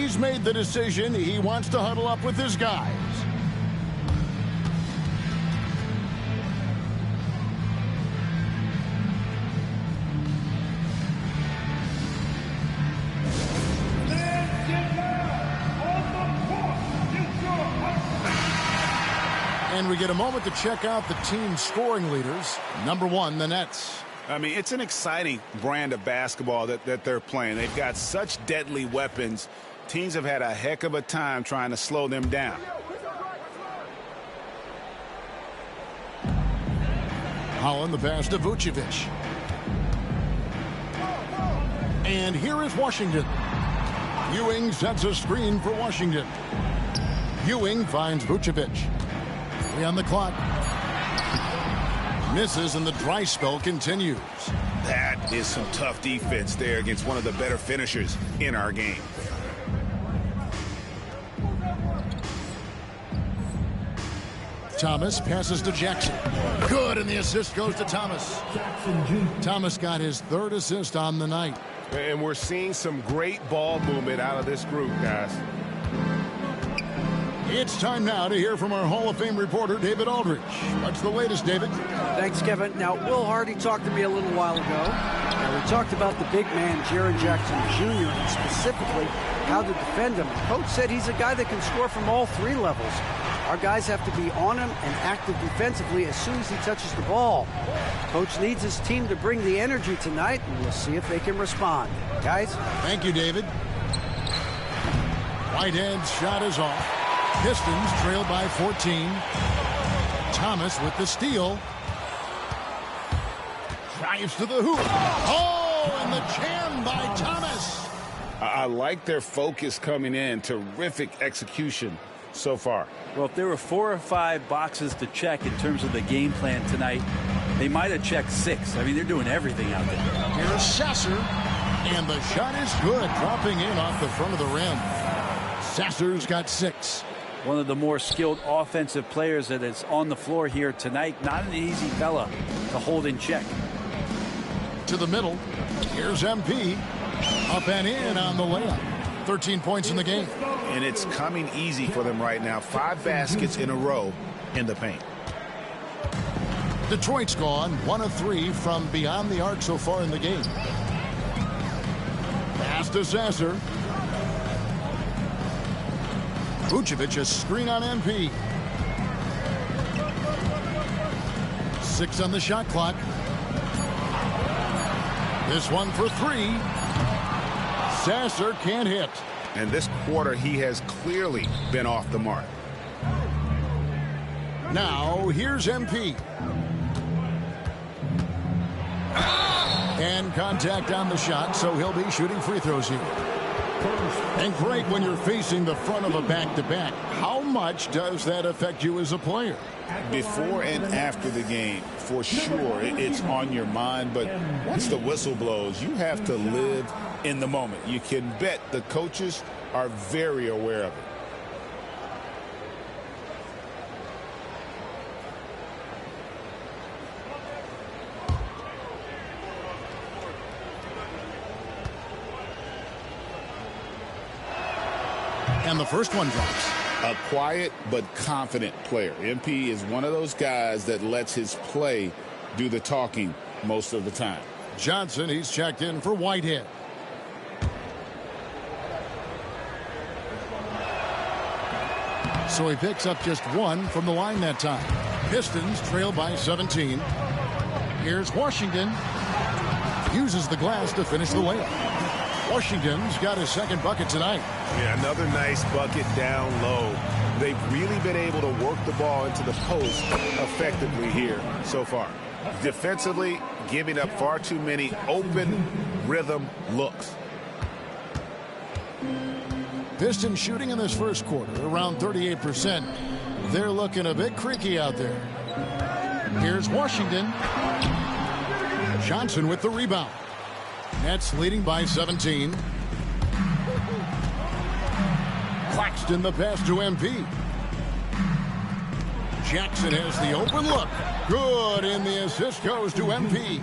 He's made the decision. He wants to huddle up with his guys. And we get a moment to check out the team's scoring leaders. Number one, the Nets. I mean, it's an exciting brand of basketball that they're playing. They've got such deadly weapons. Teams have had a heck of a time trying to slow them down. Holland, the pass to Vucevic. And here is Washington. Ewing sets a screen for Washington. Ewing finds Vucevic. 3 on the clock. Misses, and the dry spell continues. That is some tough defense there against one of the better finishers in our game. Thomas passes to Jackson. Good, and the assist goes to Thomas. Thomas got his 3rd assist on the night. And we're seeing some great ball movement out of this group, guys. It's time now to hear from our Hall of Fame reporter, David Aldridge. What's the latest, David? Thanks, Kevin. Now, Will Hardy talked to me a little while ago. Now, we talked about the big man, Jaren Jackson Jr., and specifically how to defend him. Coach said he's a guy that can score from all 3 levels. Our guys have to be on him and active defensively as soon as he touches the ball. Coach needs his team to bring the energy tonight, and we'll see if they can respond. Guys? Thank you, David. Whitehead's shot is off. Pistons trail by 14. Thomas with the steal. Drives to the hoop. Oh, and the jam by Thomas. I like their focus coming in. Terrific execution so far. Well, if there were 4 or 5 boxes to check in terms of the game plan tonight, they might have checked 6. I mean, they're doing everything out there. Here's Sasser, and the shot is good, dropping in off the front of the rim. Sasser's got 6. One of the more skilled offensive players that is on the floor here tonight. Not an easy fella to hold in check. To the middle. Here's MP. Up and in on the layup. 13 points in the game. And it's coming easy for them right now. 5 baskets in a row in the paint. Detroit's gone 1 of 3 from beyond the arc so far in the game. Pass to Sasser. Vucevic, a screen on MP. 6 on the shot clock. This one for 3. Sasser can't hit. And this quarter, he has clearly been off the mark. Now, here's MP. And contact on the shot, so he'll be shooting free throws here. And great when you're facing the front of a back-to-back. How much does that affect you as a player? Before and after the game, for sure, it's on your mind. But once the whistle blows, you have to live in the moment. You can bet the coaches are very aware of it. And the first one drops. A quiet but confident player. MP is one of those guys that lets his play do the talking most of the time. Johnson, he's checked in for Whitehead. So he picks up just 1 from the line that time. Pistons trail by 17. Here's Washington. Uses the glass to finish the layup. Washington's got his 2nd bucket tonight. Yeah, another nice bucket down low. They've really been able to work the ball into the post effectively here so far. Defensively, giving up far too many open rhythm looks. Pistons shooting in this first quarter around 38%. They're looking a bit creaky out there. Here's Washington. Johnson with the rebound. Nets leading by 17. Claxton the pass to MP. Jackson has the open look. Good, and the assist goes to MP.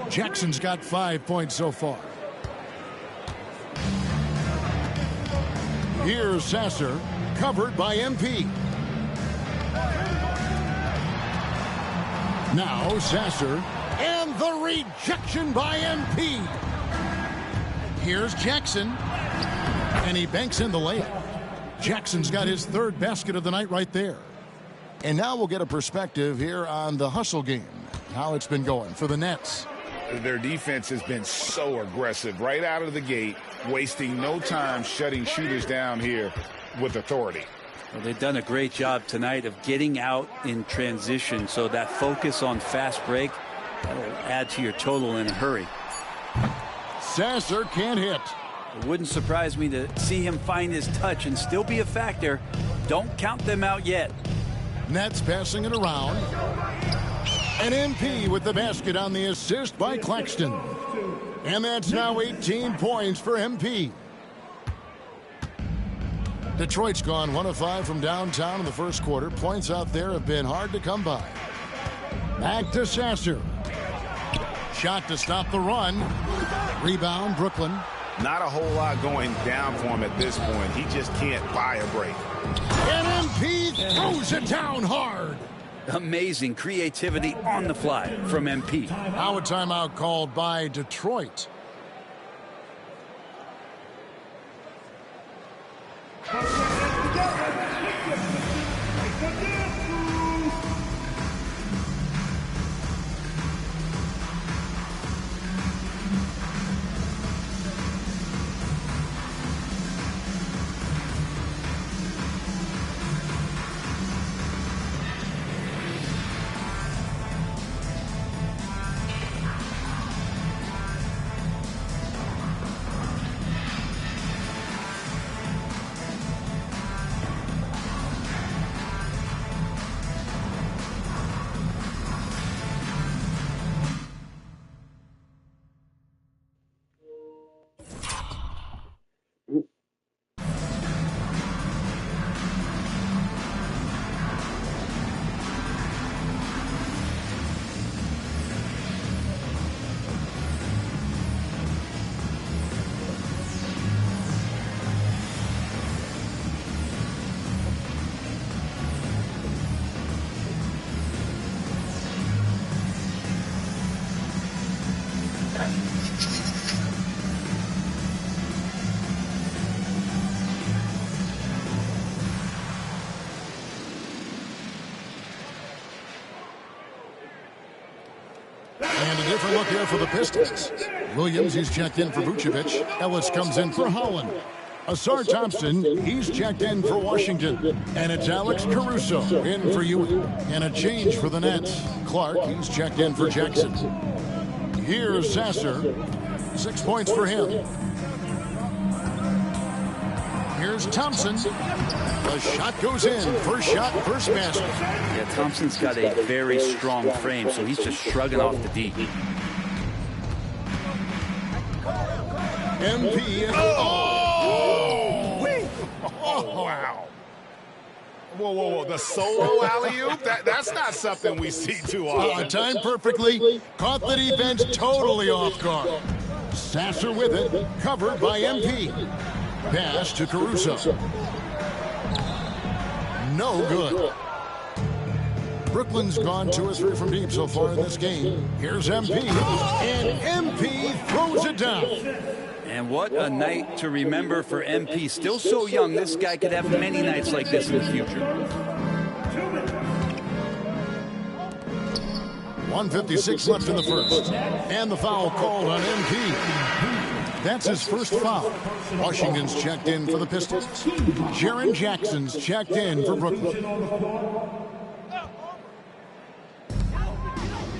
Jackson's got 5 points so far. Here's Sasser, covered by MP. Now Sasser, and the rejection by MP. Here's Jackson, and he banks in the layup. Jackson's got his third basket of the night right there. And now we'll get a perspective here on the hustle game, how it's been going for the Nets. Their defense has been so aggressive right out of the gate, wasting no time shutting shooters down here with authority. Well, they've done a great job tonight of getting out in transition, so that focus on fast break, that'll add to your total in a hurry. Sasser can't hit. It wouldn't surprise me to see him find his touch and still be a factor. Don't count them out yet. Nets passing it around. And MP with the basket on the assist by Claxton. And that's now 18 points for MP. Detroit's gone 1 of 5 from downtown in the first quarter. Points out there have been hard to come by. Back to Sasser. Shot to stop the run. Rebound, Brooklyn. Not a whole lot going down for him at this point. He just can't buy a break. And MP throws it down hard. Amazing creativity on the fly from MP. Now a timeout called by Detroit. And a different look here for the Pistons. Williams, he's checked in for Vucevic. Ellis comes in for Holland. Asar Thompson, he's checked in for Washington. And it's Alex Caruso in for Ewing. And a change for the Nets. Clark, he's checked in for Jackson. Here's Sasser. 6 points for him. Here's Thompson. The shot goes in. First shot, first basket. Yeah, Thompson's got a very strong frame, so he's just shrugging off the D. MP. Oh, wow. Whoa. The solo alley-oop? That's not something we see too often. Timed perfectly. Caught the defense totally off guard. Sasser with it. Covered by MP. Pass to Caruso. No good. Brooklyn's gone 2 or 3 from deep so far in this game. Here's MP. And MP throws it down. And what a night to remember for MP. Still so young, this guy could have many nights like this in the future. 1:56 left in the first. And the foul called on MP. That's his first foul. Washington's checked in for the Pistons. Jaren Jackson's checked in for Brooklyn.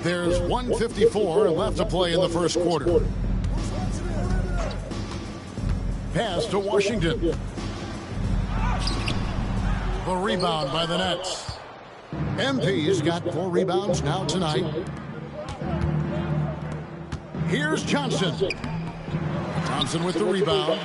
There's 1:54 left to play in the first quarter. Pass to Washington. The rebound by the Nets. MP's got 4 rebounds now tonight. Here's Johnson. Thompson with the rebound.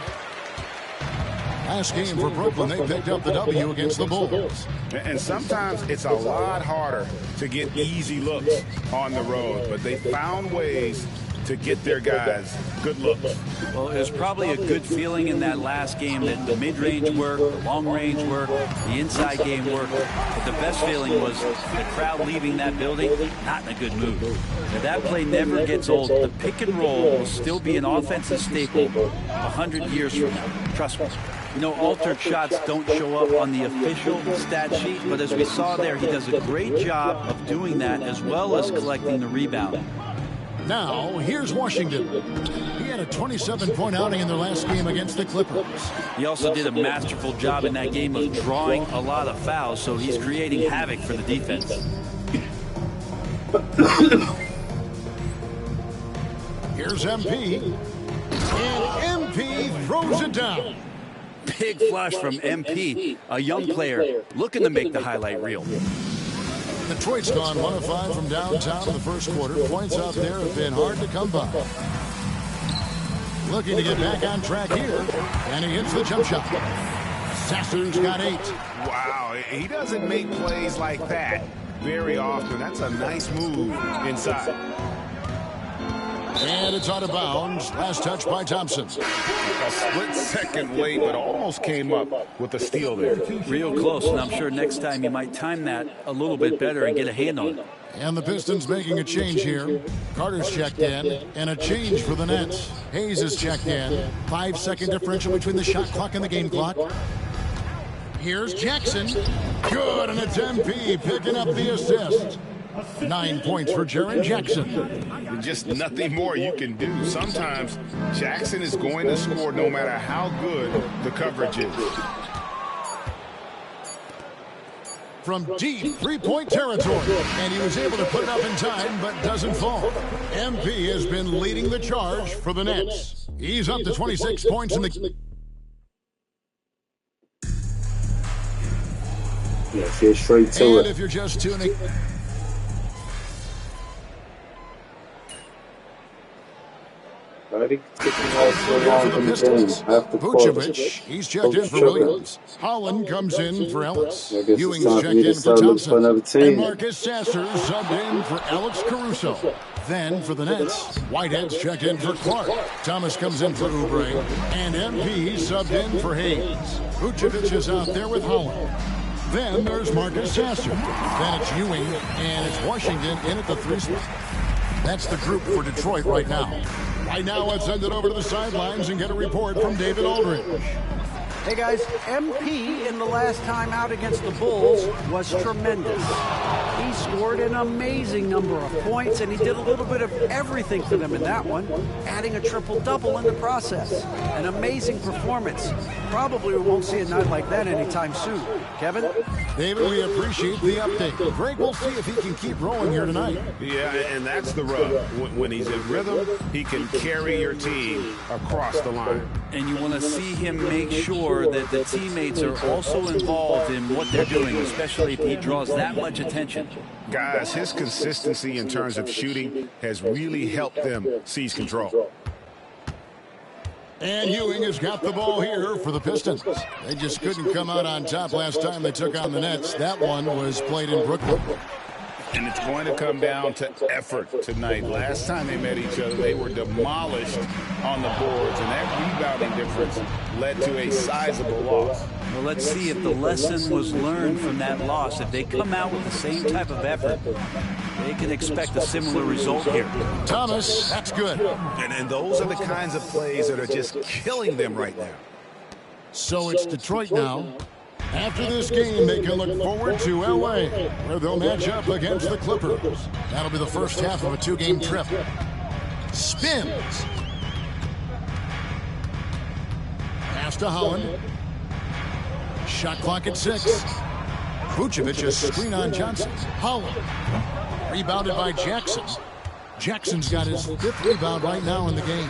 Last game for Brooklyn, they picked up the W against the Bulls. And sometimes it's a lot harder to get easy looks on the road, but they found ways to get their guys good looks. Well, it was probably a good feeling in that last game that the mid-range worked, the long-range worked, the inside game worked. But the best feeling was the crowd leaving that building not in a good mood. Now, that play never gets old. The pick and roll will still be an offensive staple 100 years from now. Trust me. You know, altered shots don't show up on the official stat sheet, but as we saw there, he does a great job of doing that as well as collecting the rebound. Now, here's Washington. He had a 27-point outing in their last game against the Clippers. He also did a masterful job in that game of drawing a lot of fouls, so he's creating havoc for the defense. Here's MP. And MP throws it down. Big flush from MP, a young player looking to make the highlight reel. Detroit's gone 1 of 5 from downtown in the first quarter. Points out there have been hard to come by. Looking to get back on track here, and he hits the jump shot. Sasser's got 8. Wow, he doesn't make plays like that very often. That's a nice move inside. And it's out of bounds. Last touch by Thompson. A split second late, but almost came up with a steal there. Real close, and I'm sure next time you might time that a little bit better and get a hand on it. And the Pistons making a change here. Carter's checked in, and a change for the Nets. Hayes is checked in. 5-second differential between the shot clock and the game clock. Here's Jackson. Good, and it's MP picking up the assist. 9 points for Jaren Jackson. Just nothing more you can do. Sometimes Jackson is going to score no matter how good the coverage is. From deep three-point territory, and he was able to put it up in time, but doesn't fall. MP has been leading the charge for the Nets. He's up to 26 points in the... Yeah, get straight to and it. if you're just tuning... Vucevic, he's checked in for Williams. Holland comes in for Ellis. Ewing's checked in for Thompson. And Marcus Sasser subbed in for Alex Caruso. Then for the Nets, Whitehead's checked in for Clark. Thomas comes in for Oubre. And MP subbed in for Hayes. Vucevic is out there with Holland. Then there's Marcus Sasser. Then it's Ewing, and it's Washington in at the 3 spot. That's the group for Detroit right now. Right now, let's send it over to the sidelines and get a report from David Aldridge. Hey guys, MP in the last time out against the Bulls was tremendous. He scored an amazing number of points, and he did a little bit of everything for them in that one, adding a triple-double in the process. An amazing performance. Probably we won't see a night like that anytime soon. Kevin? David, we appreciate the update. Greg, we'll see if he can keep rolling here tonight. Yeah, and that's the rub. When he's in rhythm, he can carry your team across the line. And you want to see him make sure that the teammates are also involved in what they're doing, especially if he draws that much attention. Guys, his consistency in terms of shooting has really helped them seize control. And Ewing has got the ball here for the Pistons. They just couldn't come out on top last time they took on the Nets. That one was played in Brooklyn. And it's going to come down to effort tonight. Last time they met each other, they were demolished on the boards, and that rebounding difference led to a sizable loss. Well, let's see if the lesson was learned from that loss. If they come out with the same type of effort, they can expect a similar result here. Thomas, that's good. And those are the kinds of plays that are just killing them right now. So it's Detroit now. After this game, they can look forward to L.A., where they'll match up against the Clippers. That'll be the first half of a 2-game trip. Spins. Pass to Holland. Shot clock at 6. Vucevic a screen on Johnson. Holland. Rebounded by Jackson. Jackson's got his 5th rebound right now in the game.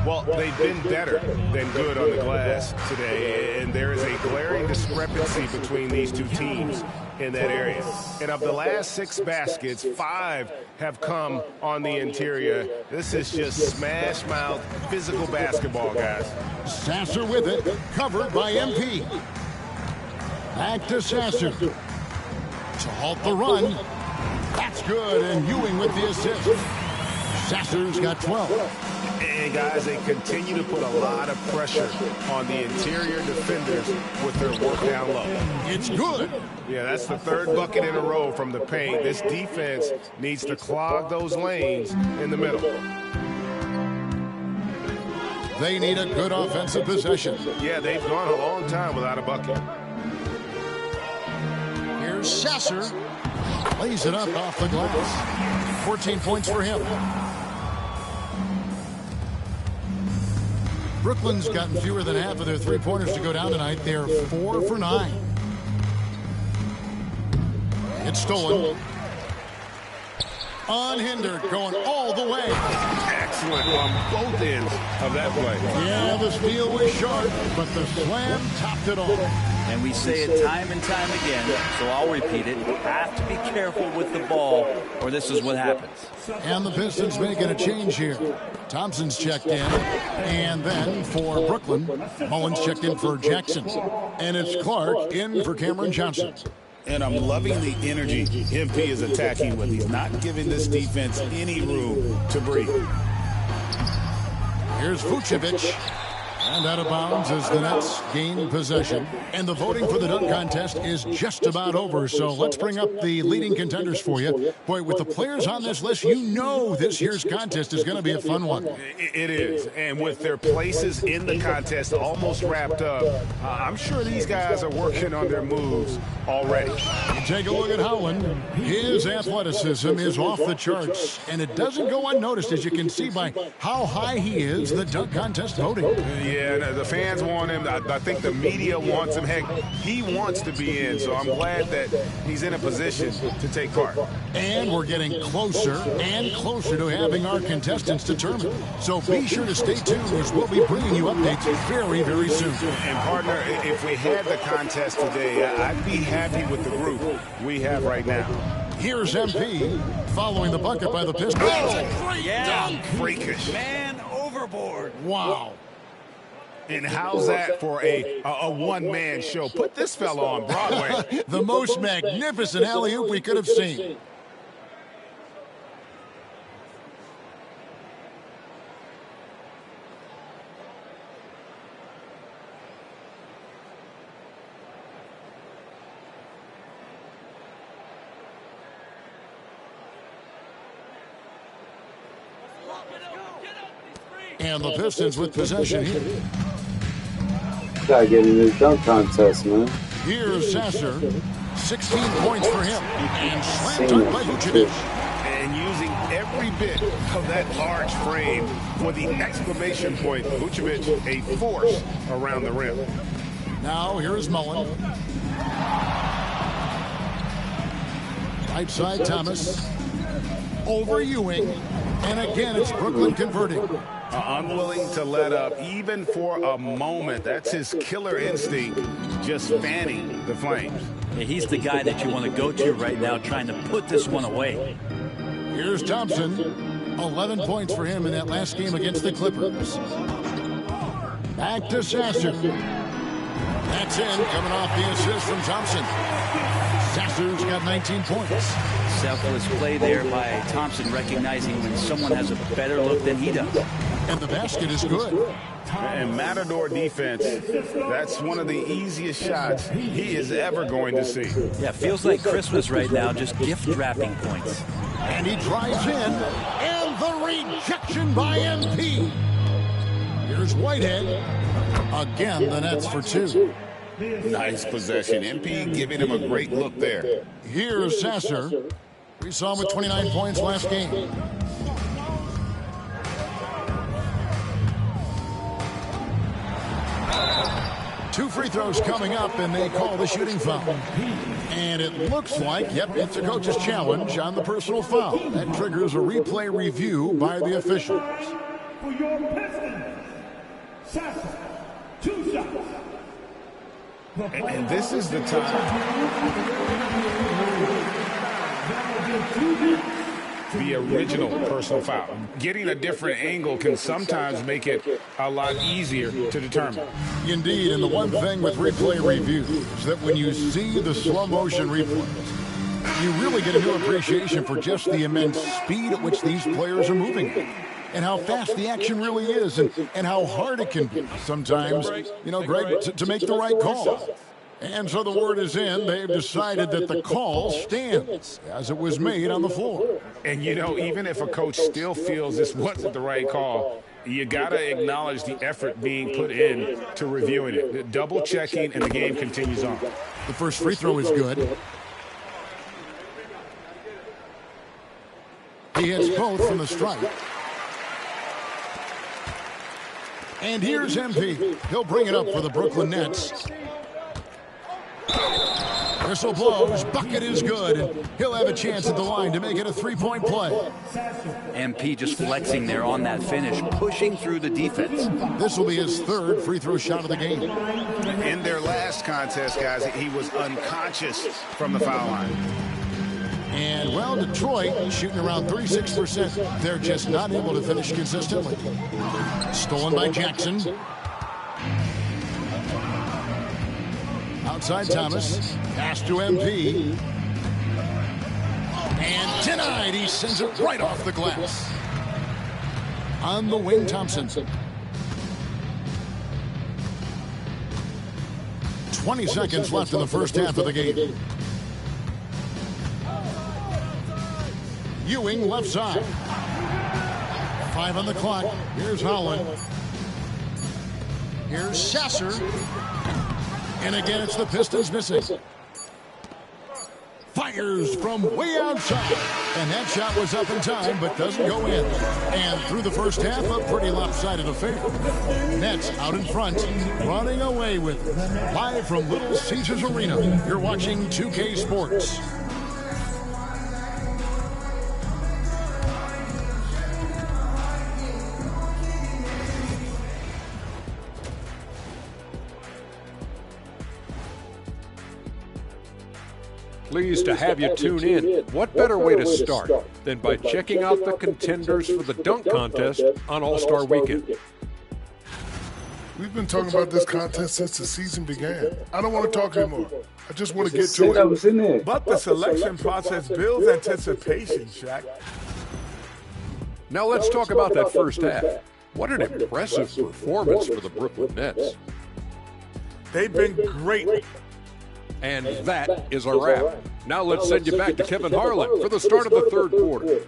Well, they've been better than good on the glass today, and there is a glaring discrepancy between these two teams in that area. And of the last 6 baskets, 5 have come on the interior. This is just smash-mouth physical basketball, guys. Sasser with it, covered by MP. Back to Sasser. To halt the run. That's good, and Ewing with the assist. Sasser's got 12. And guys, they continue to put a lot of pressure on the interior defenders with their work down low. It's good. Yeah, that's the third bucket in a row from the paint. This defense needs to clog those lanes in the middle. They need a good offensive possession. Yeah, they've gone a long time without a bucket. Here's Sasser. Lays it up off the glass. 14 points for him. Brooklyn's gotten fewer than half of their three-pointers to go down tonight. They're 4 for 9. It's stolen. Unhindered, going all the way. Excellent on both ends of that play. Yeah, the steal was sharp, but the slam topped it off. And we say it time and time again, so I'll repeat it. You have to be careful with the ball, or this is what happens. And the Pistons making a change here. Thompson's checked in. And then for Brooklyn, Mullins checked in for Jackson. And it's Clark in for Cameron Johnson. And I'm loving the energy MP is attacking with. He's not giving this defense any room to breathe. Here's Vucevic. And out of bounds as the Nets gain possession. And the voting for the dunk contest is just about over. So let's bring up the leading contenders for you. Boy, with the players on this list, you know this year's contest is going to be a fun one. It is. And with their places in the contest almost wrapped up, I'm sure these guys are working on their moves already. You take a look at Howland. His athleticism is off the charts. And it doesn't go unnoticed, as you can see by how high he is, the dunk contest voting. Yeah, the fans want him. I think the media wants him. Heck, he wants to be in, so I'm glad that he's in a position to take part. And we're getting closer and closer to having our contestants determined. So be sure to stay tuned, as we'll be bringing you updates very, very soon. And, partner, if we had the contest today, I'd be happy with the group we have right now. Here's MP following the bucket by the Pistons. Oh, great dunk. Freakish. Man overboard. Wow. And how's that for a one-man show? Put this fella on Broadway. The most magnificent alley-oop we could have seen. And the Pistons with possession here. Gotta get in this dunk contest, man. Here's Sasser. 16 points for him. And slam dunk by Vucevic. And using every bit of that large frame for the exclamation point. Vucevic, a force around the rim. Now here's Mullen. Right side Thomas. Over Ewing. And again, it's Brooklyn converting. Unwilling to let up, even for a moment. That's his killer instinct, just fanning the flames. Yeah, he's the guy that you want to go to right now, trying to put this one away. Here's Thompson. 11 points for him in that last game against the Clippers. Back to Sasser. That's in, coming off the assist from Thompson. Sasser's got 19 points. Selfless play there by Thompson, recognizing when someone has a better look than he does. And the basket is good. And Matador defense, that's one of the easiest shots he is ever going to see. Yeah, feels like Christmas right now, just gift wrapping points. And he drives in, and the rejection by MP. Here's Whitehead. Again, the Nets for 2. Nice possession. MP giving him a great look there. Here's Sasser. We saw him with 29 points last game. Two free throws coming up, and they call the shooting foul. And it looks like, yep, it's a coach's challenge on the personal foul. That triggers a replay review by the officials. For your Pistons, Sasser, 2 shots. And this is the time. The original personal foul. Getting a different angle can sometimes make it a lot easier to determine. Indeed, and the one thing with replay reviews is that when you see the slow motion replays, You really get a new appreciation for just the immense speed at which these players are moving. And how fast the action really is, and how hard it can be sometimes, Greg, to make the right call. And so the word is in. They've decided that the call stands as it was made on the floor. And, even if a coach still feels this wasn't the right call, you got to acknowledge the effort being put in to reviewing it. Double checking, and the game continues on. The first free throw is good. He hits both from the strike. And here's MP. He'll bring it up for the Brooklyn Nets. Whistle blows. Bucket is good. He'll have a chance at the line to make it a three-point play. MP just flexing there on that finish, pushing through the defense. This will be his third free throw shot of the game. In their last contest, guys, he was unconscious from the foul line. And, well, Detroit shooting around 36%. They're just not able to finish consistently. Stolen by Jackson. Outside Thomas. Pass to MP. And denied. He sends it right off the glass. On the wing, Thompson. 20 seconds left in the first half of the game. Ewing left side. 5 on the clock. Here's Holland. Here's Sasser. And again, it's the Pistons missing. Fires from way outside. And that shot was up in time, but doesn't go in. And through the first half, a pretty lopsided affair. Nets out in front, running away with it. Live from Little Caesars Arena, you're watching 2K Sports. Pleased to have you tune in. What better way to start than by checking out the contenders for the dunk contest on All-Star Weekend? We've been talking about this contest since the season began. I don't want to talk anymore. I just want to get to it. But the selection process builds anticipation, Shaq. Now let's talk about that first half. What an impressive performance for the Brooklyn Nets. They've been great. And that is a wrap. Now let's send you back to Kevin Harlan for the start of the third quarter.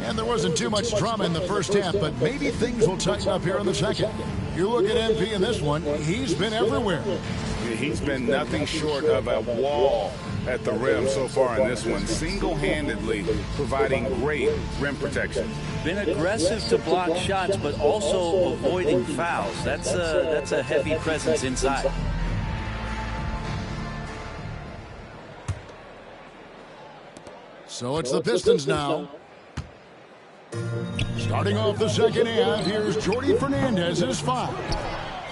And there wasn't too much drama in the first half, but maybe things will tighten up here in the second. You look at MP in this one, he's been everywhere. Yeah, he's been nothing short of a wall at the rim so far in this one, single-handedly providing great rim protection. Been aggressive to block shots, but also avoiding fouls. That's a heavy presence inside. So it's the Pistons now. Starting off the second half, here's Jordy Fernandez's 5.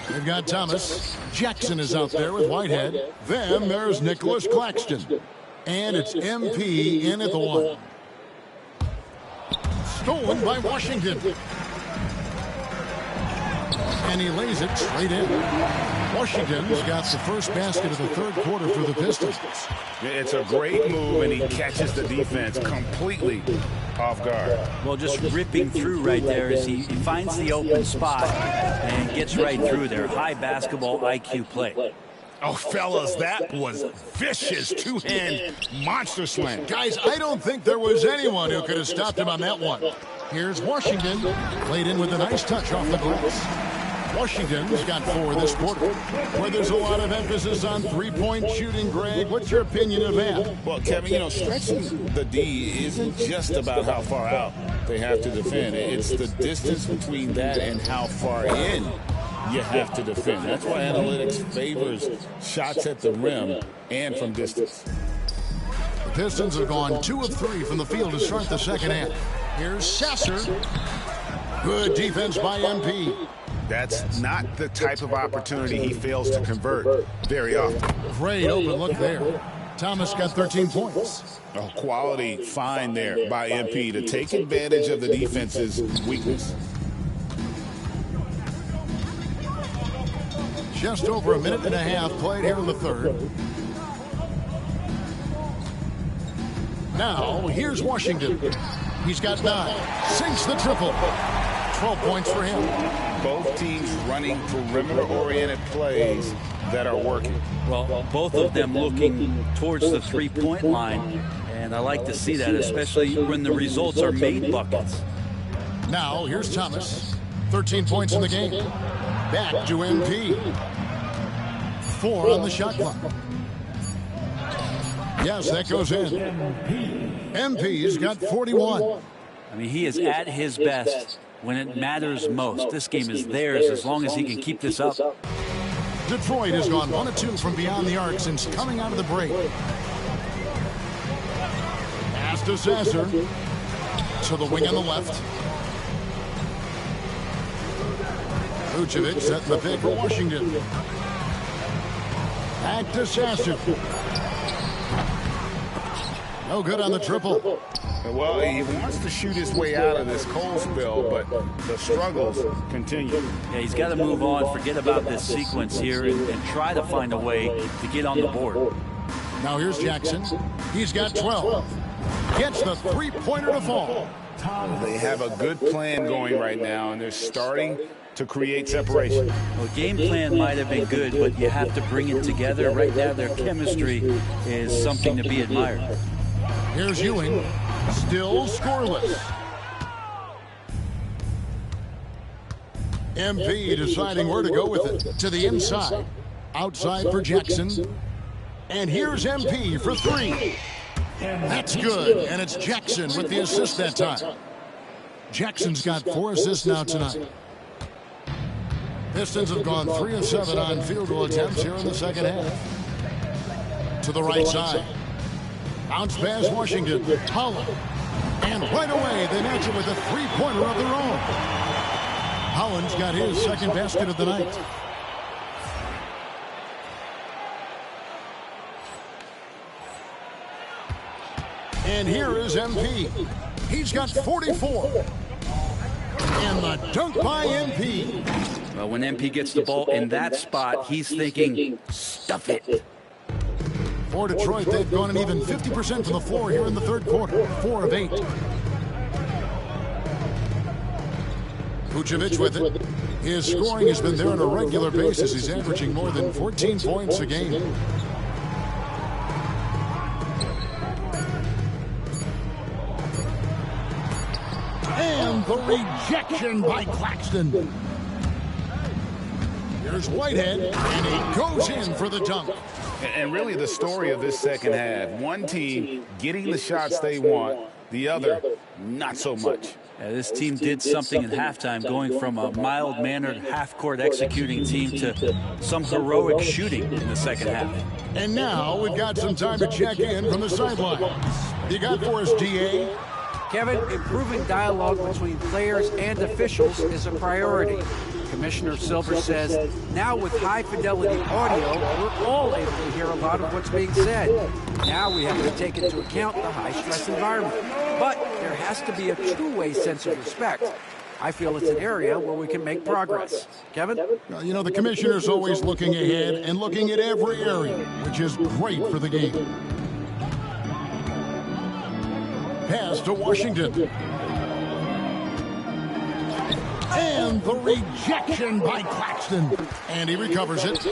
They've got Thomas. Jackson is out there with Whitehead. Then there's Nicholas Claxton. And it's MP in at the line. Stolen by Washington. And he lays it straight in. Washington's got the first basket of the third quarter for the Pistons. It's a great move, and he catches the defense completely off guard. Well, just ripping through right there as he finds the open spot and gets right through there. High basketball IQ play. Oh, fellas, that was vicious two-hand monster slam. Guys, I don't think there was anyone who could have stopped him on that one. Here's Washington, played in with a nice touch off the glass. Washington's got 4 this quarter, where there's a lot of emphasis on three-point shooting. Greg, what's your opinion of that? Well, Kevin, stretching the D isn't just about how far out they have to defend. It's the distance between that and how far in you have to defend. That's why analytics favors shots at the rim and from distance. The Pistons have gone 2 of 3 from the field to start the second half. Here's Sasser. Good defense by MP. That's not the type of opportunity he fails to convert very often. Great open look there. Thomas got 13 points. A quality find there by MP to take advantage of the defense's weakness. Just over a minute and a half played here in the third. Now, here's Washington. He's got 9. Sinks the triple. 12 points for him. Both teams running perimeter-oriented plays that are working. Well, both of them looking towards the three-point line, and I like to see that, especially when the results are made buckets. Now, here's Thomas. 13 points in the game. Back to MP. 4 on the shot clock. Yes, that goes in. MP's got 41. I mean, he is at his best when it matters most. This game is theirs as long as he can keep this up. Detroit has gone 1 of 2 from beyond the arc since coming out of the break. Pass to Sasser. To the wing on the left. Vucevic setting the pick for Washington. Back to Sasser. No good on the triple. Well, he wants to shoot his way out of this cold spell, but the struggles continue. Yeah, he's got to move on, forget about this sequence here, and try to find a way to get on the board. Now here's Jackson. He's got 12. Gets the three-pointer to fall. They have a good plan going right now, and they're starting to create separation. Well, game plan might have been good, but you have to bring it together. Right now, their chemistry is something to be admired. Here's Ewing. Still scoreless. MP deciding where to go with it. To the inside. Outside for Jackson. And here's MP for 3. That's good. And it's Jackson with the assist that time. Jackson's got 4 assists now tonight. Pistons have gone 3 of 7 on field goal attempts here in the second half. To the right side. Bounce pass Washington. Holland. And right away they match it with a three-pointer of their own. Holland's got his second basket of the night. And here is MP. He's got 44. And the dunk by MP. Well, when MP gets the ball in that spot, he's thinking, stuff it. For Detroit, they've gone an even 50% from the floor here in the third quarter. 4 of 8. Vucevic with it. His scoring has been there on a regular basis. He's averaging more than 14 points a game. And the rejection by Claxton. Here's Whitehead, and he goes in for the dunk. And really the story of this second half, one team getting the shots they want, the other not so much. This team did something in halftime, going from a mild-mannered half-court executing team to some heroic shooting in the second half. And now we've got some time to check in from the sidelines. You got for us, DA? Kevin, improving dialogue between players and officials is a priority. Commissioner Silver says, now with high-fidelity audio, we're all able to hear a lot of what's being said. Now we have to take into account the high-stress environment. But there has to be a two-way sense of respect. I feel it's an area where we can make progress. Kevin? Well, you know, the commissioner's always looking ahead and looking at every area, which is great for the game. Pass to Washington. And the rejection by Claxton. And he recovers it.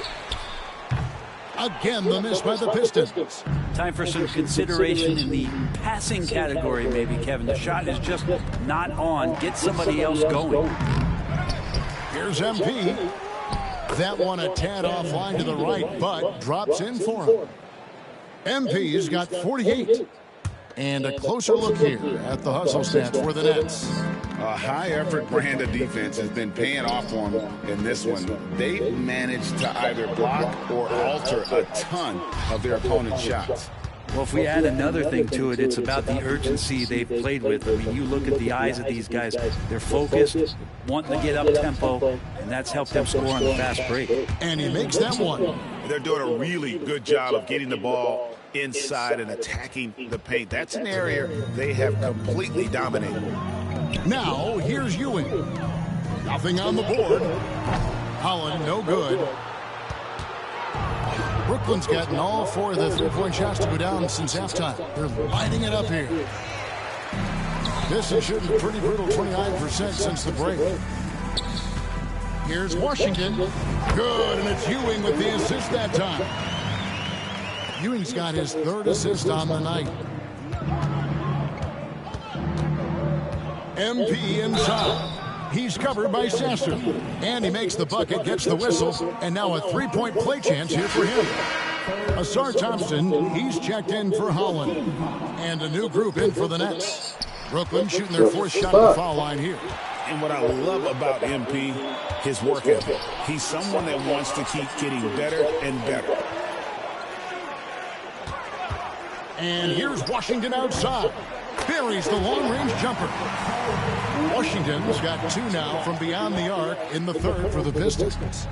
Again, the miss by the Pistons. Time for some consideration in the passing category, maybe, Kevin. The shot is just not on. Get somebody else going. Here's MP. That one a tad offline to the right, but drops in for him. MP's got 48. And a closer look here at the hustle stats for the Nets. A high-effort brand of defense has been paying off for them in this one. They've managed to either block or alter a ton of their opponent's shots. Well, if we add another thing to it, it's about the urgency they've played with. I mean, you look at the eyes of these guys. They're focused, wanting to get up tempo, and that's helped them score on the fast break. And he makes that one. They're doing a really good job of getting the ball inside and attacking the paint. That's an area they have completely dominated. Now, here's Ewing. Nothing on the board. Holland, no good. Brooklyn's gotten all 4 of the three-point shots to go down since halftime. They're lighting it up here. This is shooting a pretty brutal 29% since the break. Here's Washington. Good, and it's Ewing with the assist that time. Ewing's got his 3rd assist on the night. MP inside. He's covered by Sasser. And he makes the bucket, gets the whistle, and now a 3-point play chance here for him. Asar Thompson, he's checked in for Holland. And a new group in for the Nets. Brooklyn shooting their 4th shot at the foul line here. And what I love about MP, his work ethic. He's someone that wants to keep getting better and better. And here's Washington outside. Buries the long-range jumper. Washington's got 2 now from beyond the arc in the 3rd for the Pistons.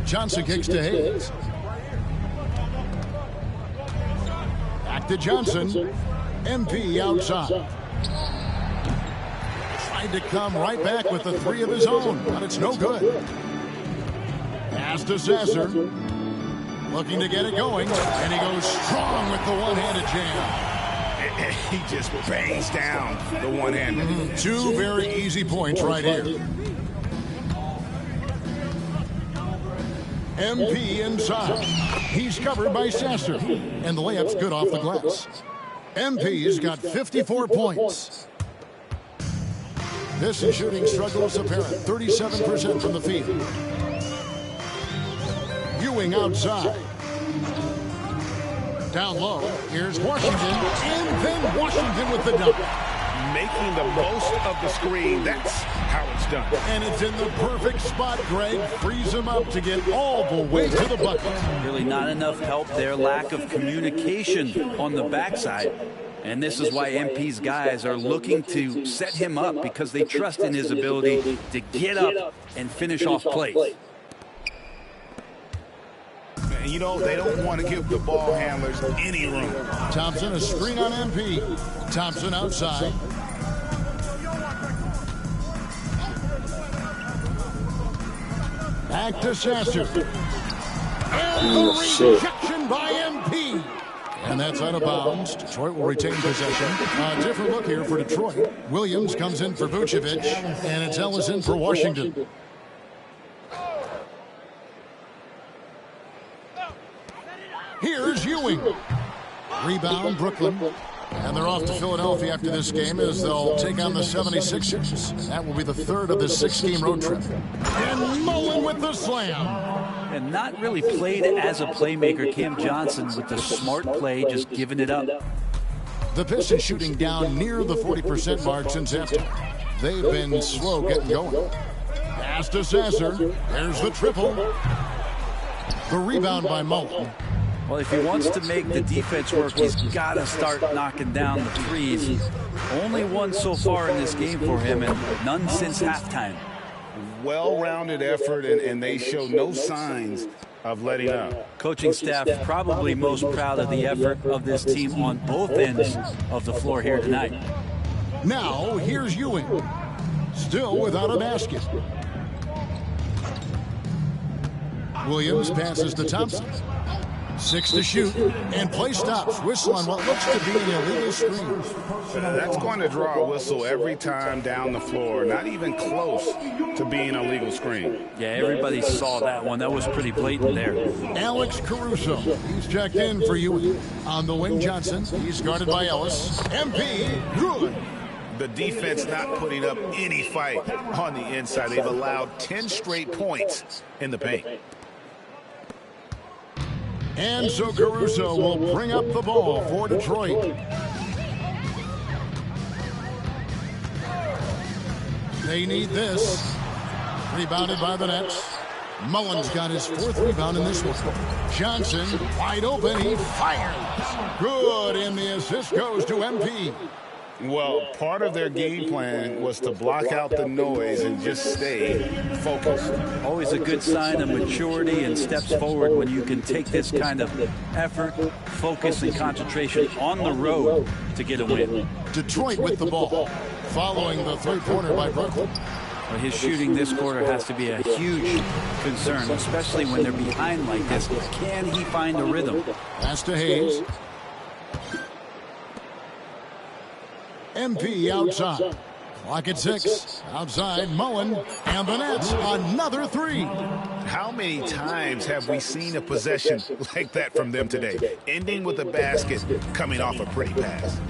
Johnson kicks to Hayes. Back to Johnson. MP outside. Tried to come right back with the 3 of his own, but it's no good. Pass to Sasser. Looking to get it going, and he goes strong with the one-handed jam. He just bangs down the one-handed. 2 very easy points right here. MP inside. He's covered by Sasser, and the layup's good off the glass. MP's got 54 points. This is shooting struggles apparent. 37% from the field. Ewing outside. Down low. Here's Washington. And then Washington with the dunk. Making the most of the screen. That's how it's done. And it's in the perfect spot, Greg. Frees him up to get all the way to the bucket. Really not enough help there. Lack of communication on the backside. And this is why MP's guys are looking to set him up, because they trust in his ability to get up and finish off plays. And you know, they don't want to give the ball handlers any room. Thompson, a screen on MP. Thompson outside. Back to Sasser. And the rejection by MP. And that's out of bounds. Detroit will retain possession. A different look here for Detroit. Williams comes in for Vucevic, and it's Ellis in for Washington. Here's Ewing. Rebound, Brooklyn. And they're off to Philadelphia after this game as they'll take on the 76ers. That will be the 3rd of the 6-game road trip. And Mullen with the slam. And not really played as a playmaker. Cam Johnson with the smart play, just giving it up. The Pistons shooting down near the 40% mark since halftime. They've been slow getting going. Pass to Sasser. There's the triple. The rebound by Mullen. Well, if he wants to make the defense work, he's got to start knocking down the threes. Only one so far in this game for him, and none since halftime. Well-rounded effort, and they show no signs of letting up. Coaching staff probably most proud of the effort of this team on both ends of the floor here tonight. Now, here's Ewing. Still without a basket. Williams passes to Thompson. 6 to shoot, and play stops. Whistle on what looks to be an illegal screen. That's going to draw a whistle every time down the floor. Not even close to being a legal screen. Yeah, everybody saw that one. That was pretty blatant there. Alex Caruso, he's checked in for Ewing. On the wing, Johnson. He's guarded by Ellis. MP, good. The defense not putting up any fight on the inside. They've allowed 10 straight points in the paint. And so Caruso will bring up the ball for Detroit. They need this. Rebounded by the Nets. Mullen's got his 4th rebound in this one. Johnson, wide open, he fires. Good, and the assist goes to MP. Well, part of their game plan was to block out the noise and just stay focused. Always a good sign of maturity and steps forward when you can take this kind of effort, focus and concentration on the road to get a win. Detroit with the ball, following the three-pointer by Brooklyn. Well, his shooting this quarter has to be a huge concern, especially when they're behind like this. Can he find a rhythm? Pass to Hayes. MP outside. Clock at 6. Outside, Mullen. And the Nets, another three. How many times have we seen a possession like that from them today? Ending with a basket, coming off a pretty pass.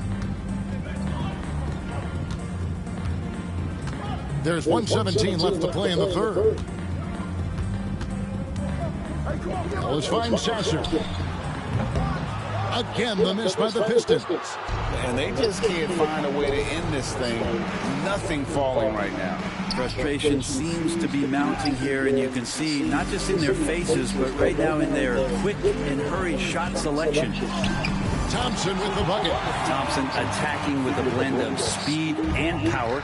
There's 1:17 left to play in the third. Ellis finds Sasser. Again, the miss by the Pistons. And they just can't find a way to end this thing. Nothing falling right now. Frustration seems to be mounting here, and you can see not just in their faces, but right now in their quick and hurried shot selection. Thompson with the bucket. Thompson attacking with a blend of speed and power.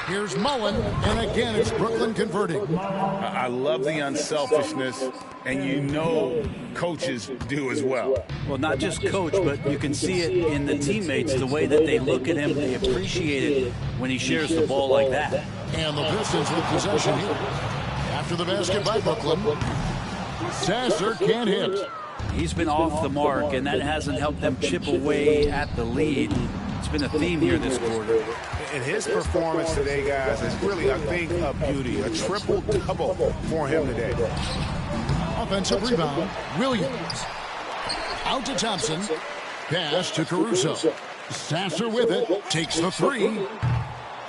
Here's Mullen, and again it's Brooklyn converting. I love the unselfishness, and you know coaches do as well. Well, not just coach, but you can see it in the teammates, the way that they look at him. They appreciate it when he shares the ball like that. And the Pistons with possession here. After the basket by Brooklyn, Sasser can't hit. He's been off the mark, and that hasn't helped them chip away at the lead. It's been a theme here this quarter. And his performance today, guys, is really a thing of beauty. A triple-double for him today. Offensive rebound, Williams. Out to Thompson. Pass to Caruso. Sasser with it. Takes the three.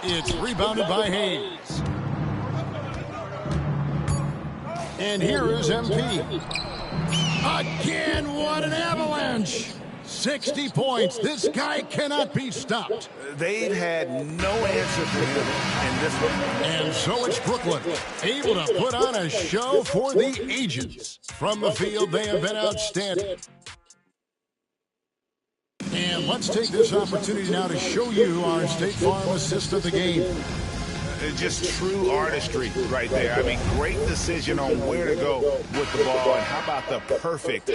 It's rebounded by Hayes. And here is MP. Again, what an avalanche. 60 points. This guy cannot be stopped. They've had no answer for him in this one. And so it's Brooklyn, able to put on a show for the ages. From the field, they have been outstanding. And let's take this opportunity now to show you our State Farm assist of the game. Just true artistry right there. I mean, great decision on where to go with the ball. And how about the perfect...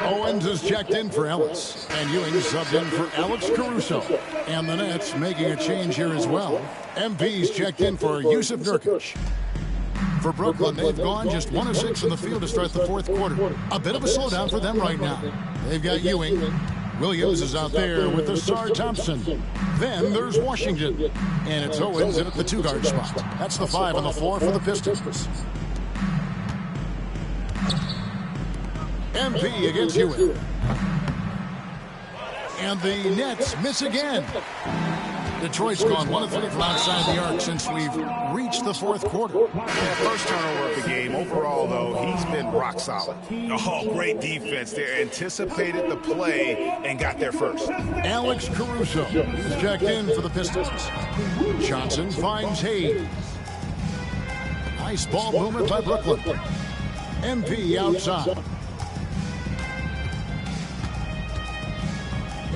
Owens is checked in for Ellis. And Ewing subbed in for Alex Caruso. And the Nets making a change here as well. MP's checked in for Yusuf Nurkic. For Brooklyn, they've gone just 1 of 6 in the field to start the fourth quarter. A bit of a slowdown for them right now. They've got Ewing. Williams is out there with Asar Thompson. Then there's Washington. And it's Owens in at the 2-guard spot. That's the 5 on the floor for the Pistons. MP against Ewing. And the Nets miss again. Detroit's gone 1 of 3 from outside the arc since we've reached the fourth quarter. Yeah, first turnover of the game. Overall, though, he's been rock solid. Oh, great defense there. Anticipated the play and got there first. Alex Caruso is checked in for the Pistons. Johnson finds Hayes. Nice ball movement by Brooklyn. MP outside.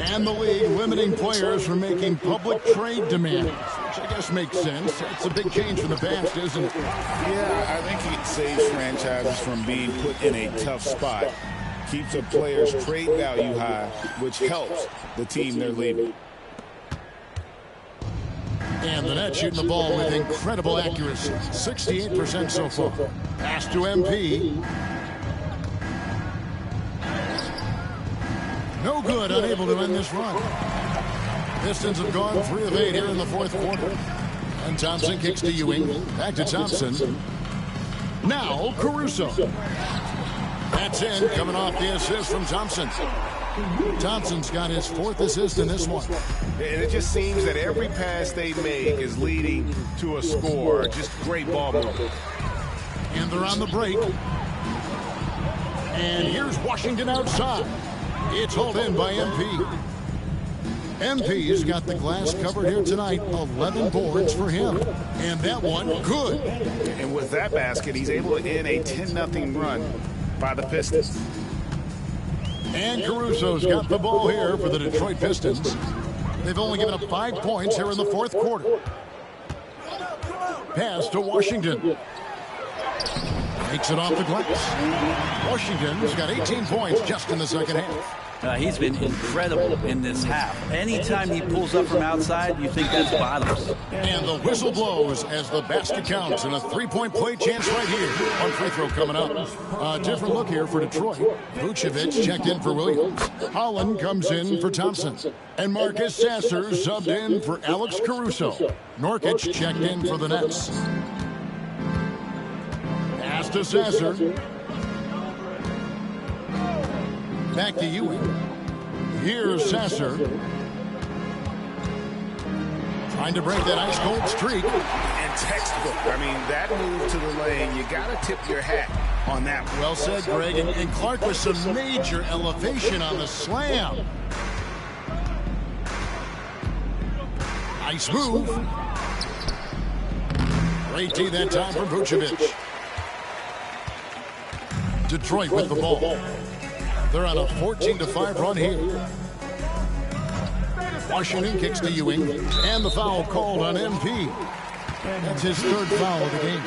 And the league limiting players from making public trade demands, which I guess makes sense. It's a big change from the past, isn't it? Yeah, I think it saves franchises from being put in a tough spot. Keeps a player's trade value high, which helps the team they're leaving. And the Nets shooting the ball with incredible accuracy. 68% so far. Pass to MP. No good, unable to end this run. Pistons have gone 3 of 8 here in the fourth quarter. And Thompson kicks to Ewing. Back to Thompson. Now Caruso. That's in, coming off the assist from Thompson. Thompson's got his 4th assist in this one. And it just seems that every pass they make is leading to a score. Just great ball movement. And they're on the break. And here's Washington outside. It's hauled in by MP. MP's got the glass covered here tonight. 11 boards for him. And that one, good. And with that basket, he's able to end a 10-0 run by the Pistons. And Caruso's got the ball here for the Detroit Pistons. They've only given up 5 points here in the fourth quarter. pass to Washington. Takes it off the glass. Washington's got 18 points just in the second half. He's been incredible in this half. Anytime he pulls up from outside, you think that's bottoms. And the whistle blows as the basket counts, and a three-point play chance right here. One free throw coming up. A different look here for Detroit. Vucevic checked in for Williams. Holland comes in for Thompson. And Marcus Sasser subbed in for Alex Caruso. Nurkic checked in for the Nets. Pass to Sasser. Back to Ewing. Here's Sasser. Trying to break that ice-cold streak. And textbook. I mean, that move to the lane, you got to tip your hat on that one. Well said, Greg. And Clark with some major elevation on the slam. Nice move. Great D that time from Vucevic. Detroit with the ball. They're on a 14-5 run here. Washington kicks to Ewing, and the foul called on MP. That's his third foul of the game.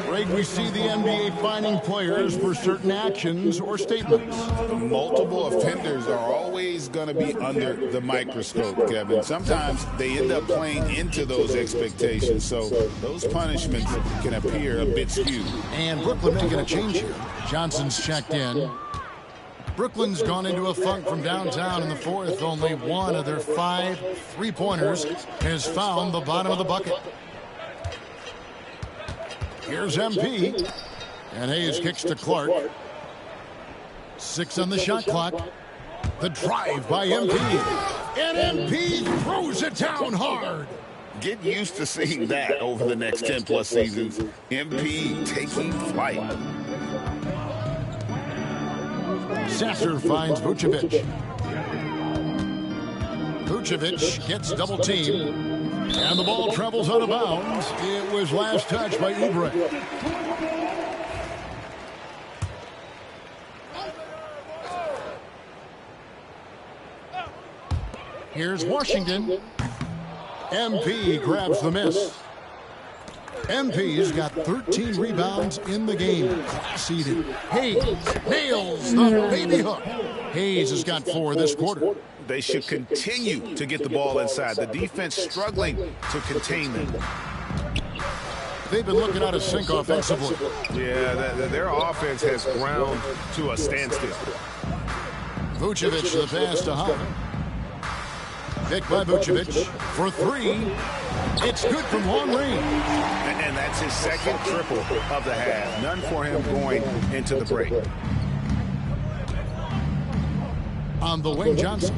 Greg, we see the NBA fining players for certain actions or statements. Multiple offenders are always going to be under the microscope, Kevin. Sometimes they end up playing into those expectations, so those punishments can appear a bit skewed. And Brooklyn making a change here. Johnson's checked in. Brooklyn's gone into a funk from downtown in the fourth. Only one of their 5 3-pointers has found the bottom of the bucket. Here's MP. And Hayes kicks to Clark. 6 on the shot clock. The drive by MP. And MP throws it down hard. Get used to seeing that over the next 10-plus seasons. MP taking flight. Sasser finds Vucevic. Vucevic gets double teamed. And the ball travels out of bounds. It was last touched by Oubre. Here's Washington. MP grabs the miss. MP's got 13 rebounds in the game. Class-seeded. Hayes nails the baby hook. Hayes has got 4 this quarter. They should continue to get the ball inside. The defense struggling to contain them. They've been looking out of sync offensively. Yeah, their offense has ground to a standstill. Vucevic the pass to Holland. Picked by Vucevic for 3. It's good from long range. And that's his second triple of the half. None for him going into the break. On the wing, Johnson.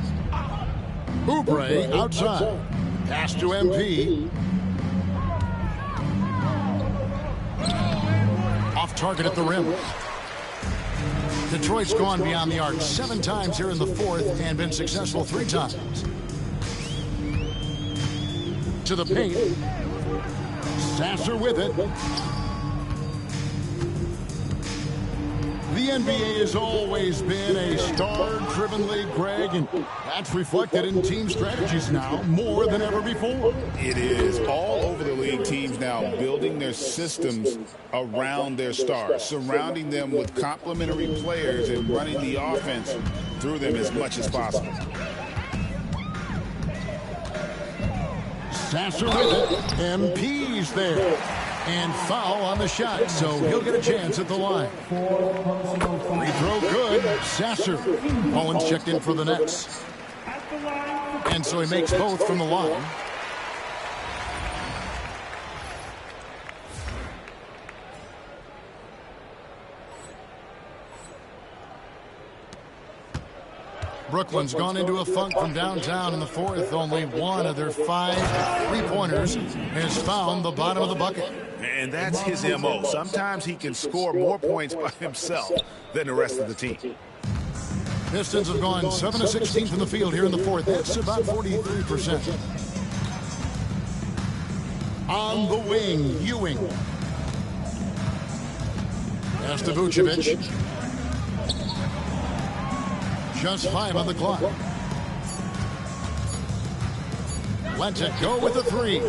Oubre outside. Pass to MP. Off target at the rim. Detroit's gone beyond the arc 7 times here in the fourth and been successful 3 times. To the paint. Sasser with it. The NBA has always been a star-driven league, Greg, and that's reflected in team strategies now more than ever before. It is. All over the league, teams now building their systems around their stars, surrounding them with complementary players and running the offense through them as much as possible. Sasser with it. MP's there. And foul on the shot, so he'll get a chance at the line. Free throw good. Sasser. Owens checked in for the Nets. And so he makes both from the line. Brooklyn's gone into a funk from downtown in the fourth. Only one of their 5 3-pointers has found the bottom of the bucket. And that's his M.O. Sometimes he can score more points by himself than the rest of the team. Pistons have gone 7 of 16 from the field here in the fourth. That's about 43%. On the wing, Ewing. Pass to Vucevic. Just 5 on the clock. Lets it go with the 3.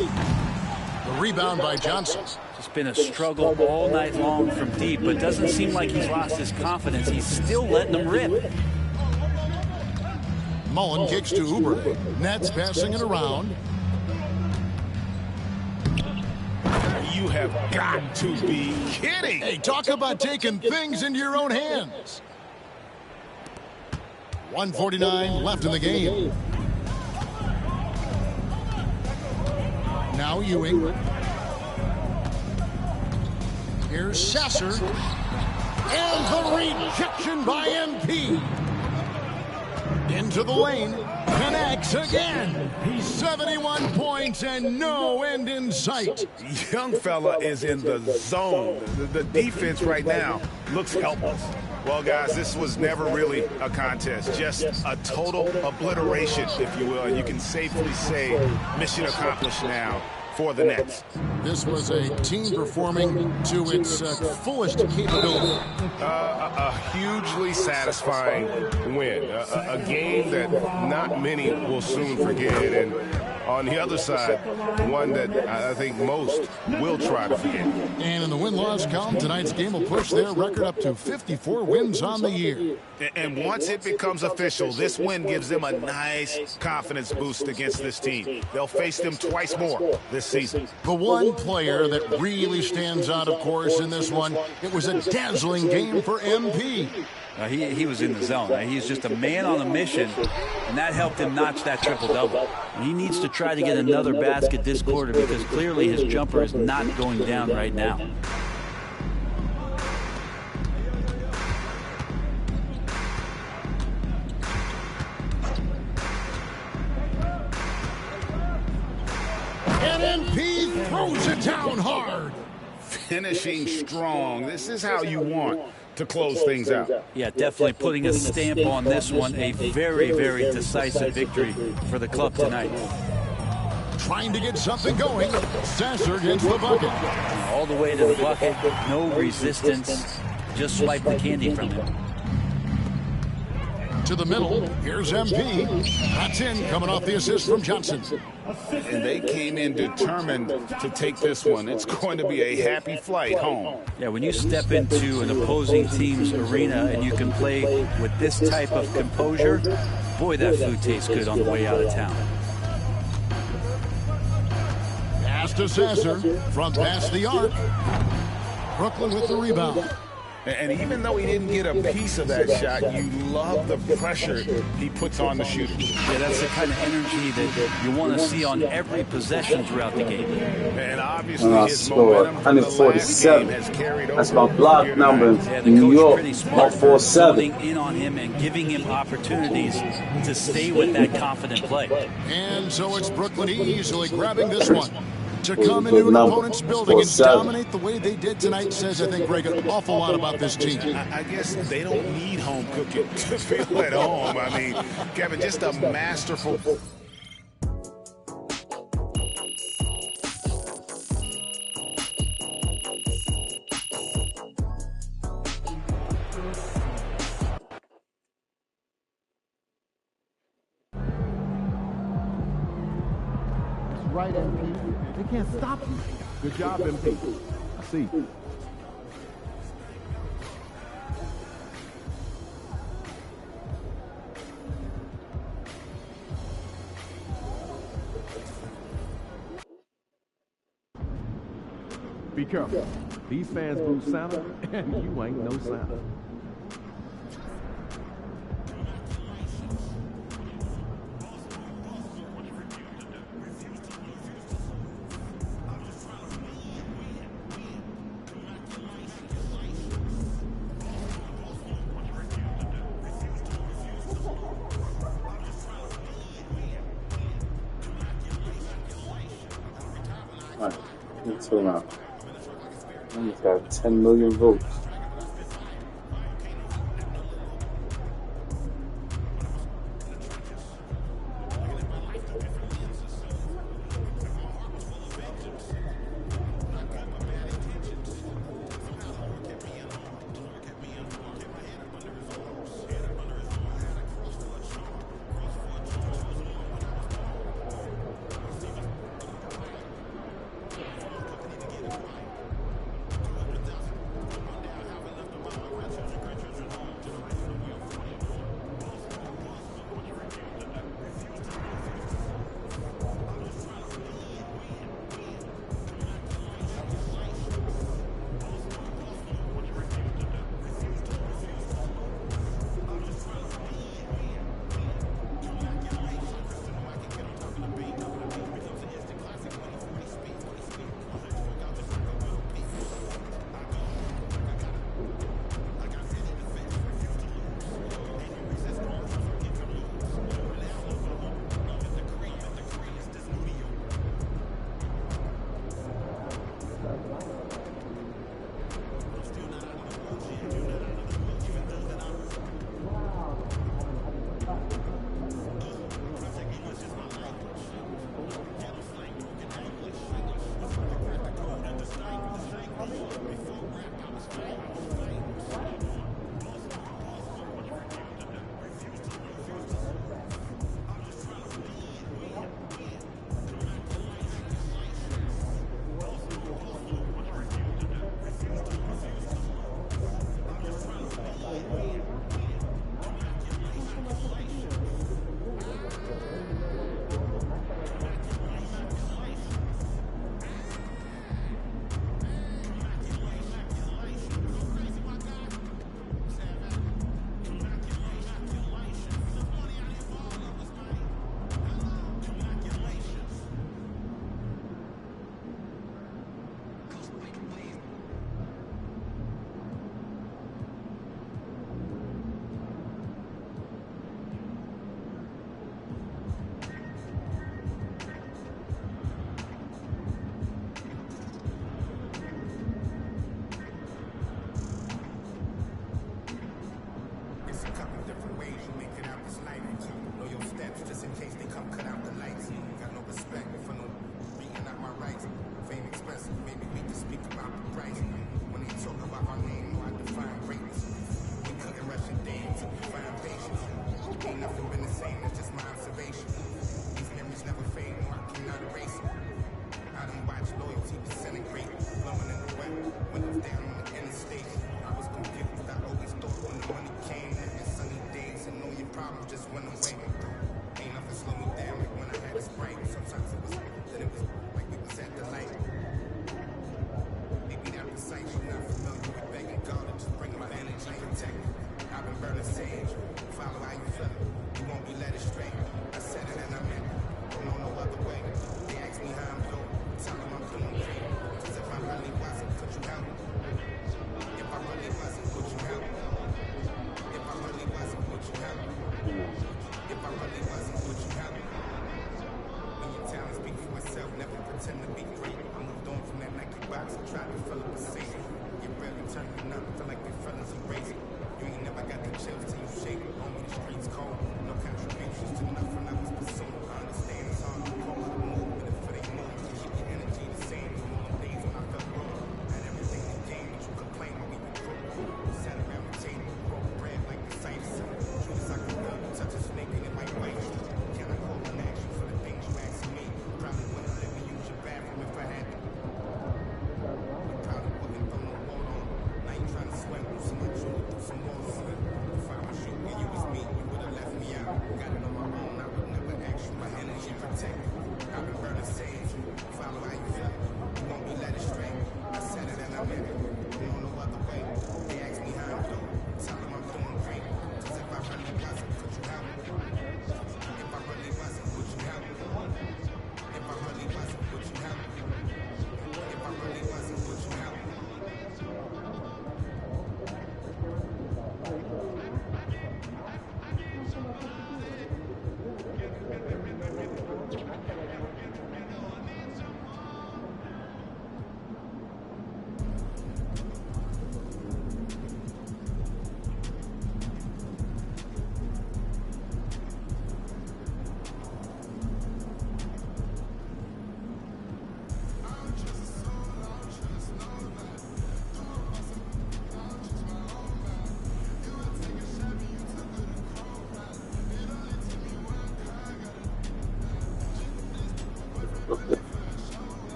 The rebound by Johnson. It's been a struggle all night long from deep, but doesn't seem like he's lost his confidence. He's still letting them rip. Mullen kicks to Uber. Nets passing it around. You have got to be kidding. Hey, talk about taking things into your own hands. 1:49 left in the game. Now Ewing. Here's Sasser. And the rejection by MP. Into the lane. Connects again. 71 points and no end in sight. Young fella is in the zone. The defense right now looks helpless. Well, guys, this was never really a contest, just a total obliteration, if you will. And you can safely say mission accomplished now for the Nets. This was a team performing to its fullest capability. A hugely satisfying win. A game that not many will soon forget. And on the other side, one that I think most will try to forget. And in the win-loss column, tonight's game will push their record up to 54 wins on the year. And once it becomes official, this win gives them a nice confidence boost against this team. They'll face them twice more this season. The one player that really stands out, of course, in this one, it was a dazzling game for MP. He was in the zone. He's just a man on a mission, and that helped him notch that triple-double. He needs to try to get another basket this quarter because clearly his jumper is not going down right now. And MP throws it down hard. Finishing strong. This is how you want to close things out. Yeah, definitely putting a stamp on this one. A very, very decisive victory for the club tonight. Trying to get something going. Sasser gets the bucket. All the way to the bucket. No resistance. Just swipe the candy from him. To the middle. Here's MP. That's in, coming off the assist from Johnson. And they came in determined to take this one. It's going to be a happy flight home. Yeah, when you step into an opposing team's arena and you can play with this type of composure, boy, that food tastes good on the way out of town. Pass to Sasser from past the arc. Brooklyn with the rebound. And even though he didn't get a piece of that shot, you love the pressure he puts on the shooter. Yeah, that's the kind of energy that you want to see on every possession throughout the game. And obviously his momentum from the last game has carried over. That's my block number. Yeah, the New coach York, pretty smart for honing in on him and giving him opportunities to stay with that confident play. And so it's Brooklyn easily grabbing this one. To come into an opponent's building and dominate the way they did tonight says, I think, Greg, an awful lot about this team. I guess they don't need home cooking to feel at home. I mean, Kevin, just a masterful... Right, MP. They can't stop you. Good job, MP. I see. Be careful. These fans boo Santa, and you ain't no Santa. Right, let's go now. He's got 10 million votes.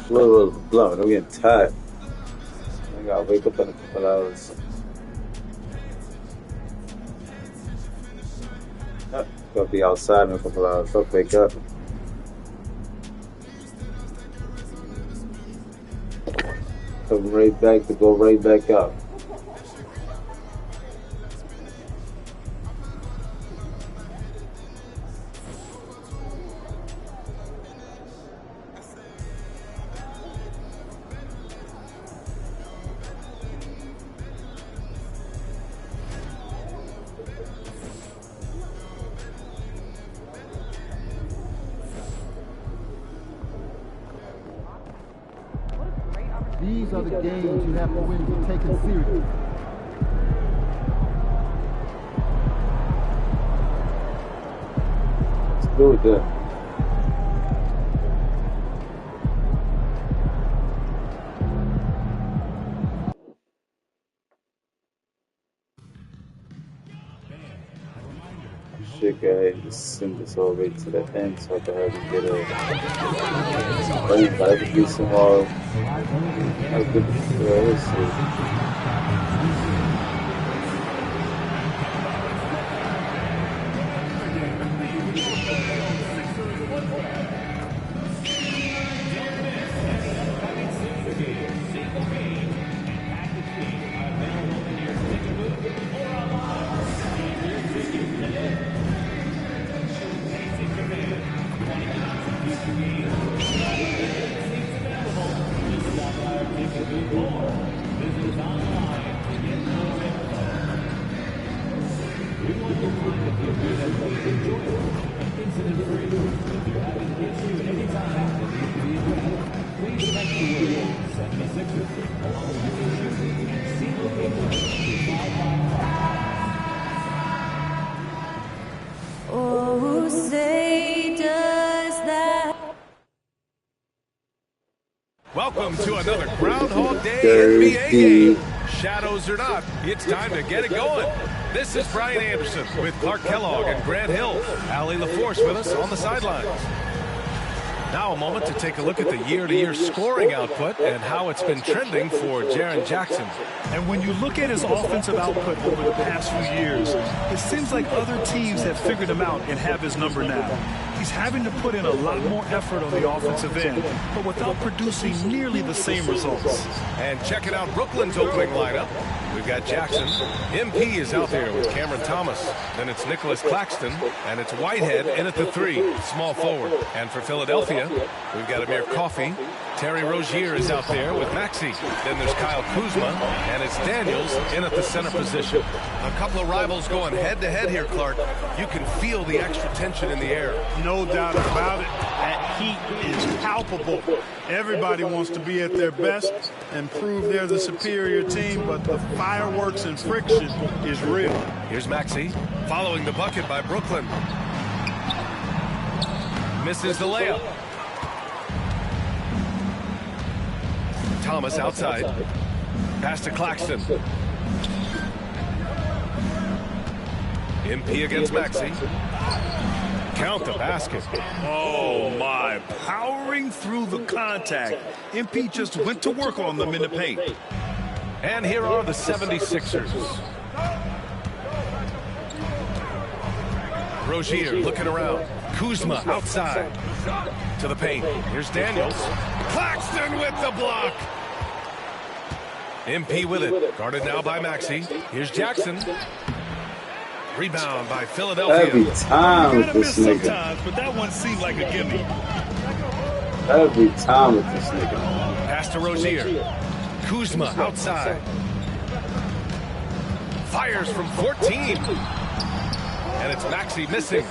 Floor was blowing. I'm getting tired. I gotta wake up in a couple hours. Gonna be outside in a couple hours. I'll wake up. Come right back to go right back up. These are the games you have to win to take it serious. Let's do it then. Shit, guys, just send this all right to the end so I can have him get a. But you gotta do some more. I'll give it to let's see. Welcome to another Groundhog Day NBA game. Shadows or not, it's time to get it going. This is Brian Anderson with Clark Kellogg and Grant Hill. Allie LaForce with us on the sidelines. Now a moment to take a look at the year-to-year scoring output and how it's been trending for Jaren Jackson. And when you look at his offensive output over the past few years, it seems like other teams have figured him out and have his number now. He's having to put in a lot more effort on the offensive end, but without producing nearly the same results. And checking out Brooklyn's opening lineup, we've got Jackson. MP is out there with Cameron Thomas. Then it's Nicholas Claxton, and it's Whitehead in at the 3, small forward. And for Philadelphia, we've got Amir Coffey. Terry Rozier is out there with Maxey. Then there's Kyle Kuzma, and it's Daniels in at the center position. A couple of rivals going head-to-head here, Clark. You can feel the extra tension in the air. No doubt about it. That heat is palpable. Everybody wants to be at their best and prove they're the superior team, but the fireworks and friction is real. Here's Maxey following the bucket by Brooklyn. Misses the layup. Thomas outside. Pass to Claxton. MP against Maxey. Count the basket. Oh, my. Powering through the contact. MP just went to work on them in the paint. And here are the 76ers. Rozier looking around. Kuzma outside. To the paint. Here's Daniels. Claxton with the block. MP with it. Guarded now by Maxey. Here's Jackson. Rebound by Philadelphia. Every time with this nigga. Sometimes, but that one seemed like a gimme. Every time with this nigga. Pass to Rozier. Kuzma outside. Fires from 14. And it's Maxey missing.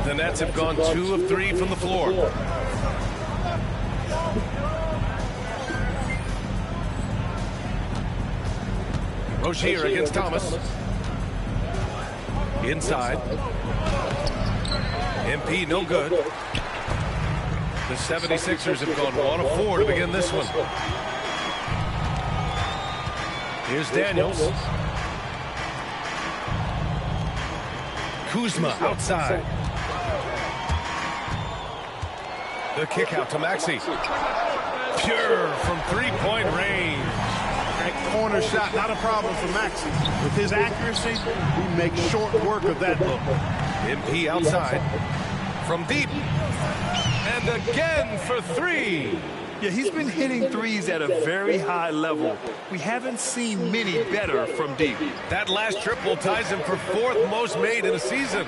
The Nets have gone 2 of 3 from the floor. Rozier against Thomas. Inside. MP no good. The 76ers have gone 1 of 4 to begin this one. Here's Daniels. Kuzma outside. The kick out to Maxey. Pure from 3-point range. That corner shot, not a problem for Maxey. With his accuracy, he makes short work of that look. MP outside. From deep. And again for 3. Yeah, he's been hitting threes at a very high level. We haven't seen many better from deep. That last triple ties him for 4th most made in a season.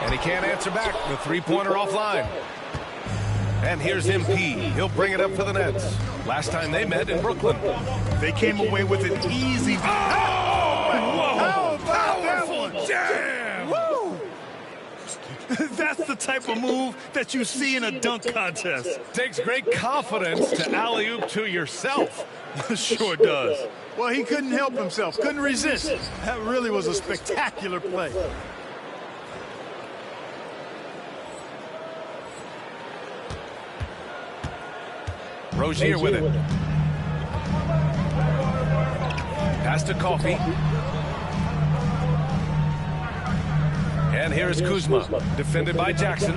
And he can't answer back. The 3-pointer offline. And here's MP. He'll bring it up for the Nets. Last time they met in Brooklyn. They came away with an easy... Oh! Powerful jam! Woo! That's the type of move that you see in a dunk contest. Takes great confidence to alley-oop to yourself. Sure does. Well, he couldn't help himself. Couldn't resist. That really was a spectacular play. Rozier with it. Pass to Coffey. And here is Kuzma, defended by Jackson.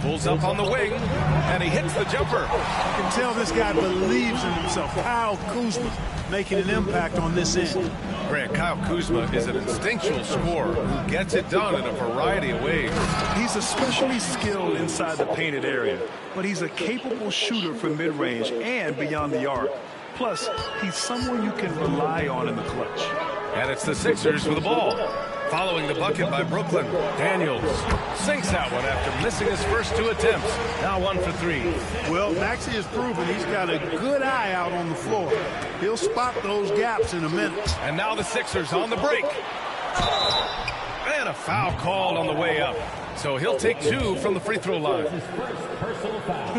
Pulls up on the wing, and he hits the jumper. You can tell this guy believes in himself. Kyle Kuzma making an impact on this end. Grant, Kyle Kuzma is an instinctual scorer who gets it done in a variety of ways. He's especially skilled inside the painted area, but he's a capable shooter from mid-range and beyond the arc. Plus, he's someone you can rely on in the clutch. And it's the Sixers with the ball. Following the bucket by Brooklyn, Daniels sinks that one after missing his first 2 attempts. Now 1 for 3. Well, Maxey has proven he's got a good eye out on the floor. He'll spot those gaps in a minute. And now the Sixers on the break. And a foul called on the way up. So he'll take 2 from the free throw line.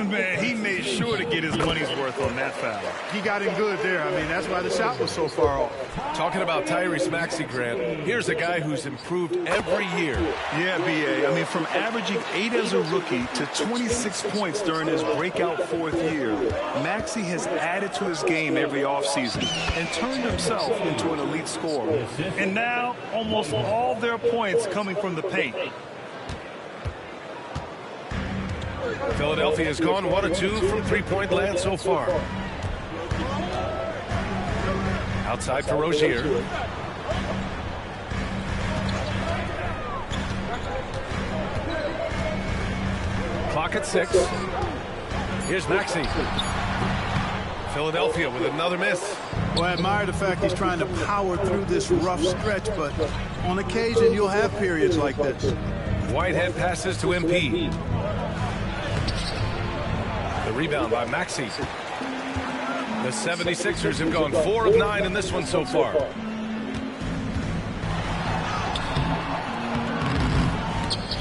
Man, he made sure to get his money's worth on that foul. He got him good there. I mean, that's why the shot was so far off. Talking about Tyrese Maxey, Grant, here's a guy who's improved every year. Yeah, B.A. I mean, from averaging 8 as a rookie to 26 points during his breakout 4th year, Maxey has added to his game every offseason and turned himself into an elite scorer. And now, almost all their points coming from the paint. Philadelphia has gone 1 of 2 from three-point land so far. Outside for Rozier. Clock at 6. Here's Maxey. Philadelphia with another miss. Well, I admire the fact he's trying to power through this rough stretch, but on occasion you'll have periods like this. Whitehead passes to MP. The rebound by Maxey. The 76ers have gone 4 of 9 in this one so far.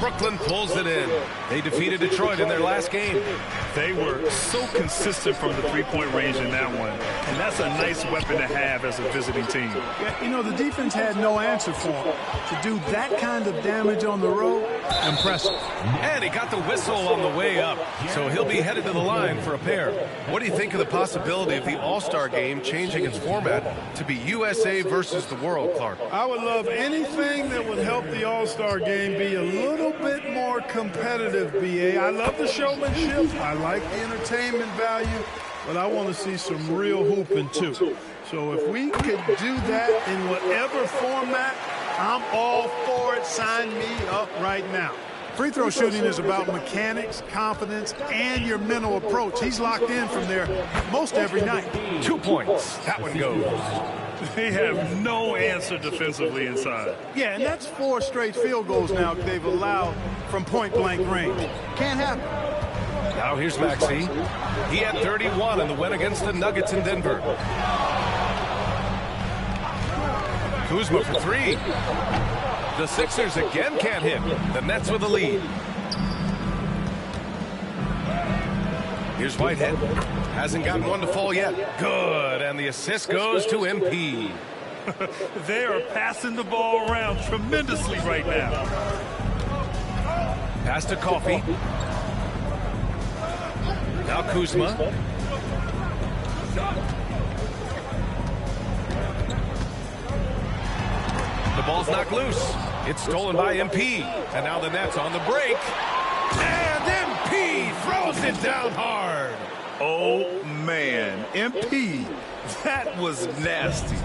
Brooklyn pulls it in. They defeated Detroit in their last game. They were so consistent from the three-point range in that one. And that's a nice weapon to have as a visiting team. Yeah, you know, the defense had no answer for him. To do that kind of damage on the road, impressive. And he got the whistle on the way up. So he'll be headed to the line for a pair. What do you think of the possibility of the All-Star game changing its format to be USA versus the world, Clark? I would love anything that would help the All-Star game be a little bit more competitive, B.A. I love the showmanship. I like the entertainment value, but I want to see some real hooping, too. So if we could do that in whatever format, I'm all for it. Sign me up right now. Free throw shooting is about mechanics, confidence, and your mental approach. He's locked in from there most every night. 2 points. That one goes. They have no answer defensively inside. Yeah, and that's 4 straight field goals now they've allowed from point-blank range. Can't happen. Now here's Maxey. He had 31 in the win against the Nuggets in Denver. Kuzma for 3. The Sixers again can't hit. The Nets with the lead. Here's Whitehead. Hasn't gotten one to fall yet. Good. And the assist goes to MP. They are passing the ball around tremendously right now. Pass to Coffey. Now Kuzma. The ball's knocked loose. It's stolen by MP. And now the Nets on the break. And MP throws it down hard. Oh, man. MP, that was nasty.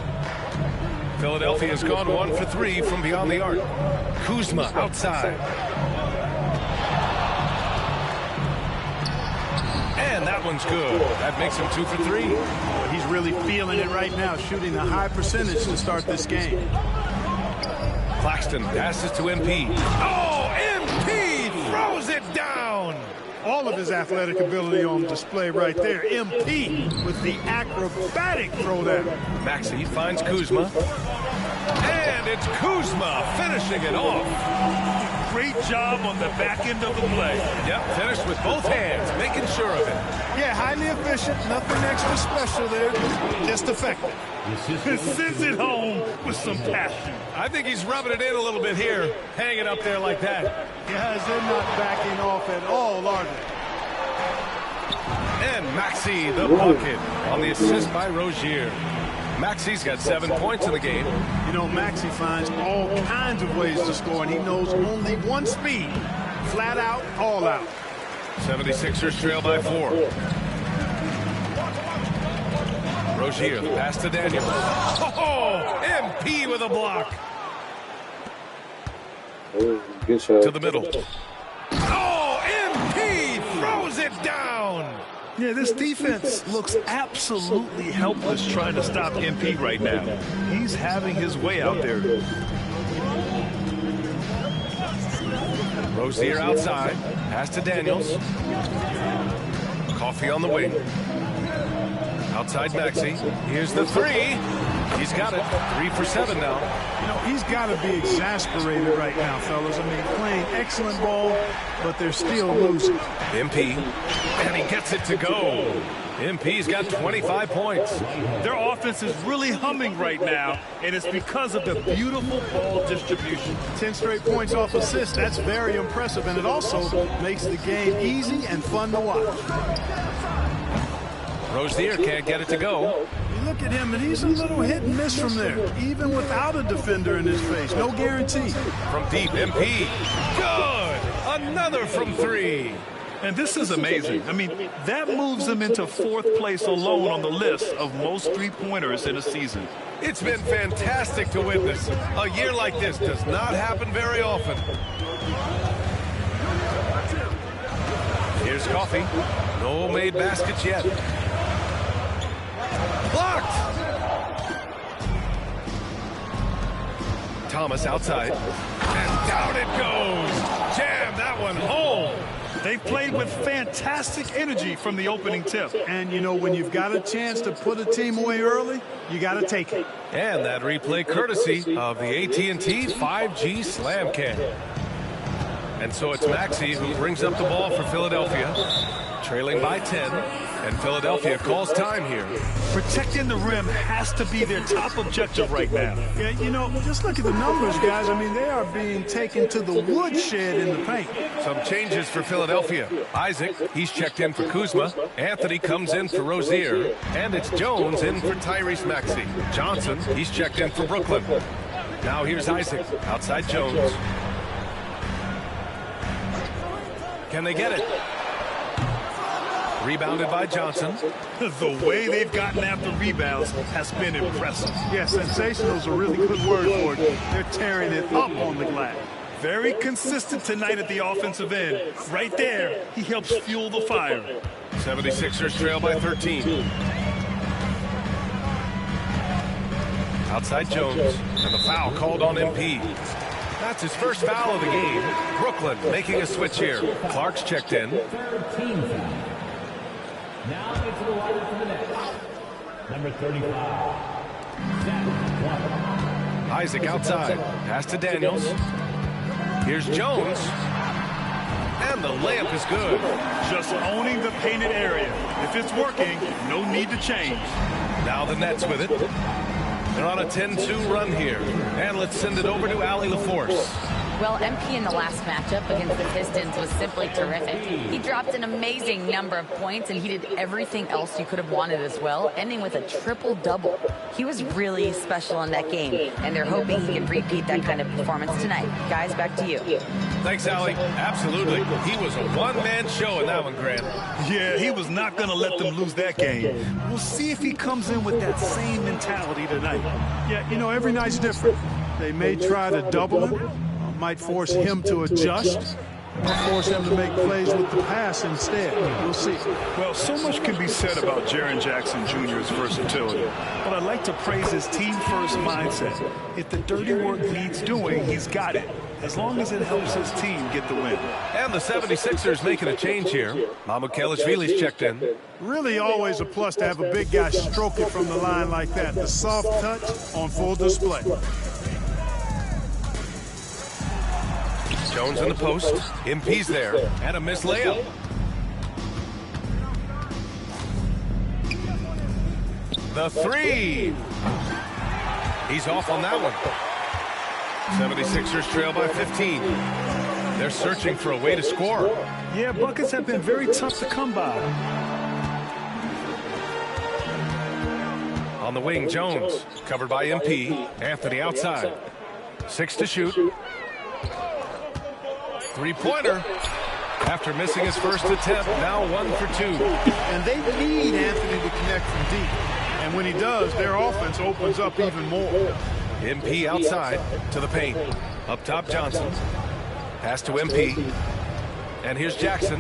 Philadelphia has gone 1 for 3 from beyond the arc. Kuzma outside. And that one's good. That makes him 2 for 3. He's really feeling it right now, shooting a high percentage to start this game. Claxton passes to MP. Oh, MP throws it down. All of his athletic ability on display right there. MP with the acrobatic throwdown. Maxey finds Kuzma. And it's Kuzma finishing it off. Great job on the back end of the play. Yep, finished with both hands, making sure of it. Yeah, highly efficient. Nothing extra special there. Just effective. Sends it home with some passion. I think he's rubbing it in a little bit here, hanging up there like that. Guys, they're not backing off at all, are they? And Maxey, the bucket, on the assist by Rozier. Maxey's got 7 points in the game. You know, Maxey finds all kinds of ways to score, and he knows only one speed. Flat out, all out. 76ers trail by 4. Rozier, the pass to Daniels. Oh, MP with a block. Good shot. To the middle. Oh, MP throws it down. Yeah, this defense looks absolutely helpless trying to stop MP right now. He's having his way out there. Rozier outside. Pass to Daniels. Coffey on the wing. Outside Maxey. Here's the 3. He's got it. 3 for 7 now. You know, he's got to be exasperated right now, fellas. I mean, playing excellent ball, but they're still losing. MP, and he gets it to go. MP's got 25 points. Their offense is really humming right now, and it's because of the beautiful ball distribution. 10 straight points off assists. That's very impressive, and it also makes the game easy and fun to watch. Rozier can't get it to go. You look at him, and he's a little hit and miss from there, even without a defender in his face. No guarantee. From deep, MP. Good! Another from 3. And this is amazing. I mean, that moves them into 4th place alone on the list of most three-pointers in a season. It's been fantastic to witness. A year like this does not happen very often. Here's Coffee. No made baskets yet. Blocked! Thomas outside. And down it goes. Jam that one home. They played with fantastic energy from the opening tip. And, you know, when you've got a chance to put a team away early, you got to take it. And that replay courtesy of the AT&T 5G Slam Cam. And so it's Maxey who brings up the ball for Philadelphia, trailing by 10. And Philadelphia calls time here. Protecting the rim has to be their top objective right now. Yeah, you know, just look at the numbers, guys. I mean, they are being taken to the woodshed in the paint. Some changes for Philadelphia. Isaac, he's checked in for Kuzma. Anthony comes in for Rozier. And it's Jones in for Tyrese Maxey. Johnson, he's checked in for Brooklyn. Now here's Isaac, outside Jones. Can they get it? Rebounded by Johnson. The way they've gotten after rebounds has been impressive. Yeah, sensational is a really good word for it. They're tearing it up on the glass. Very consistent tonight at the offensive end. Right there, he helps fuel the fire. 76ers trail by 13. Outside Jones, and the foul called on MP. That's his first foul of the game. Brooklyn making a switch here. Clark's checked in. Now into the lineup for the Nets. Number 35. Isaac outside. Pass to Daniels. Here's Jones. And the layup is good. Just owning the painted area. If it's working, no need to change. Now the Nets with it. They're on a 10-2 run here. And let's send it over to Allie LaForce. Well, MP in the last matchup against the Pistons was simply terrific. He dropped an amazing number of points, and he did everything else you could have wanted as well, ending with a triple-double. He was really special in that game, and they're hoping he can repeat that kind of performance tonight. Guys, back to you. Thanks, Allie. Absolutely. He was a one-man show in that one, Grant. Yeah, he was not going to let them lose that game. We'll see if he comes in with that same mentality tonight. Yeah, you know, every night's different. They may try to double him. Might force him to adjust or force him to make plays with the pass instead. We'll see. Well, so much can be said about Jaren Jackson Jr.'s versatility, but I'd like to praise his team-first mindset. If the dirty work needs doing, he's got it, as long as it helps his team get the win. And the 76ers making a change here. Mamukelashvili's checked in. Really always a plus to have a big guy stroke it from the line like that. The soft touch on full display. Jones in the post. MP's there. And a missed layup. The three. He's off on that one. 76ers trail by 15. They're searching for a way to score. Yeah, buckets have been very tough to come by. On the wing, Jones. Covered by MP. Anthony outside. 6 to shoot. Three-pointer. After missing his first attempt, now 1 for 2. And they need Anthony to connect from deep. And when he does, their offense opens up even more. MP outside to the paint. Up top, Johnson. Pass to MP. And here's Jackson.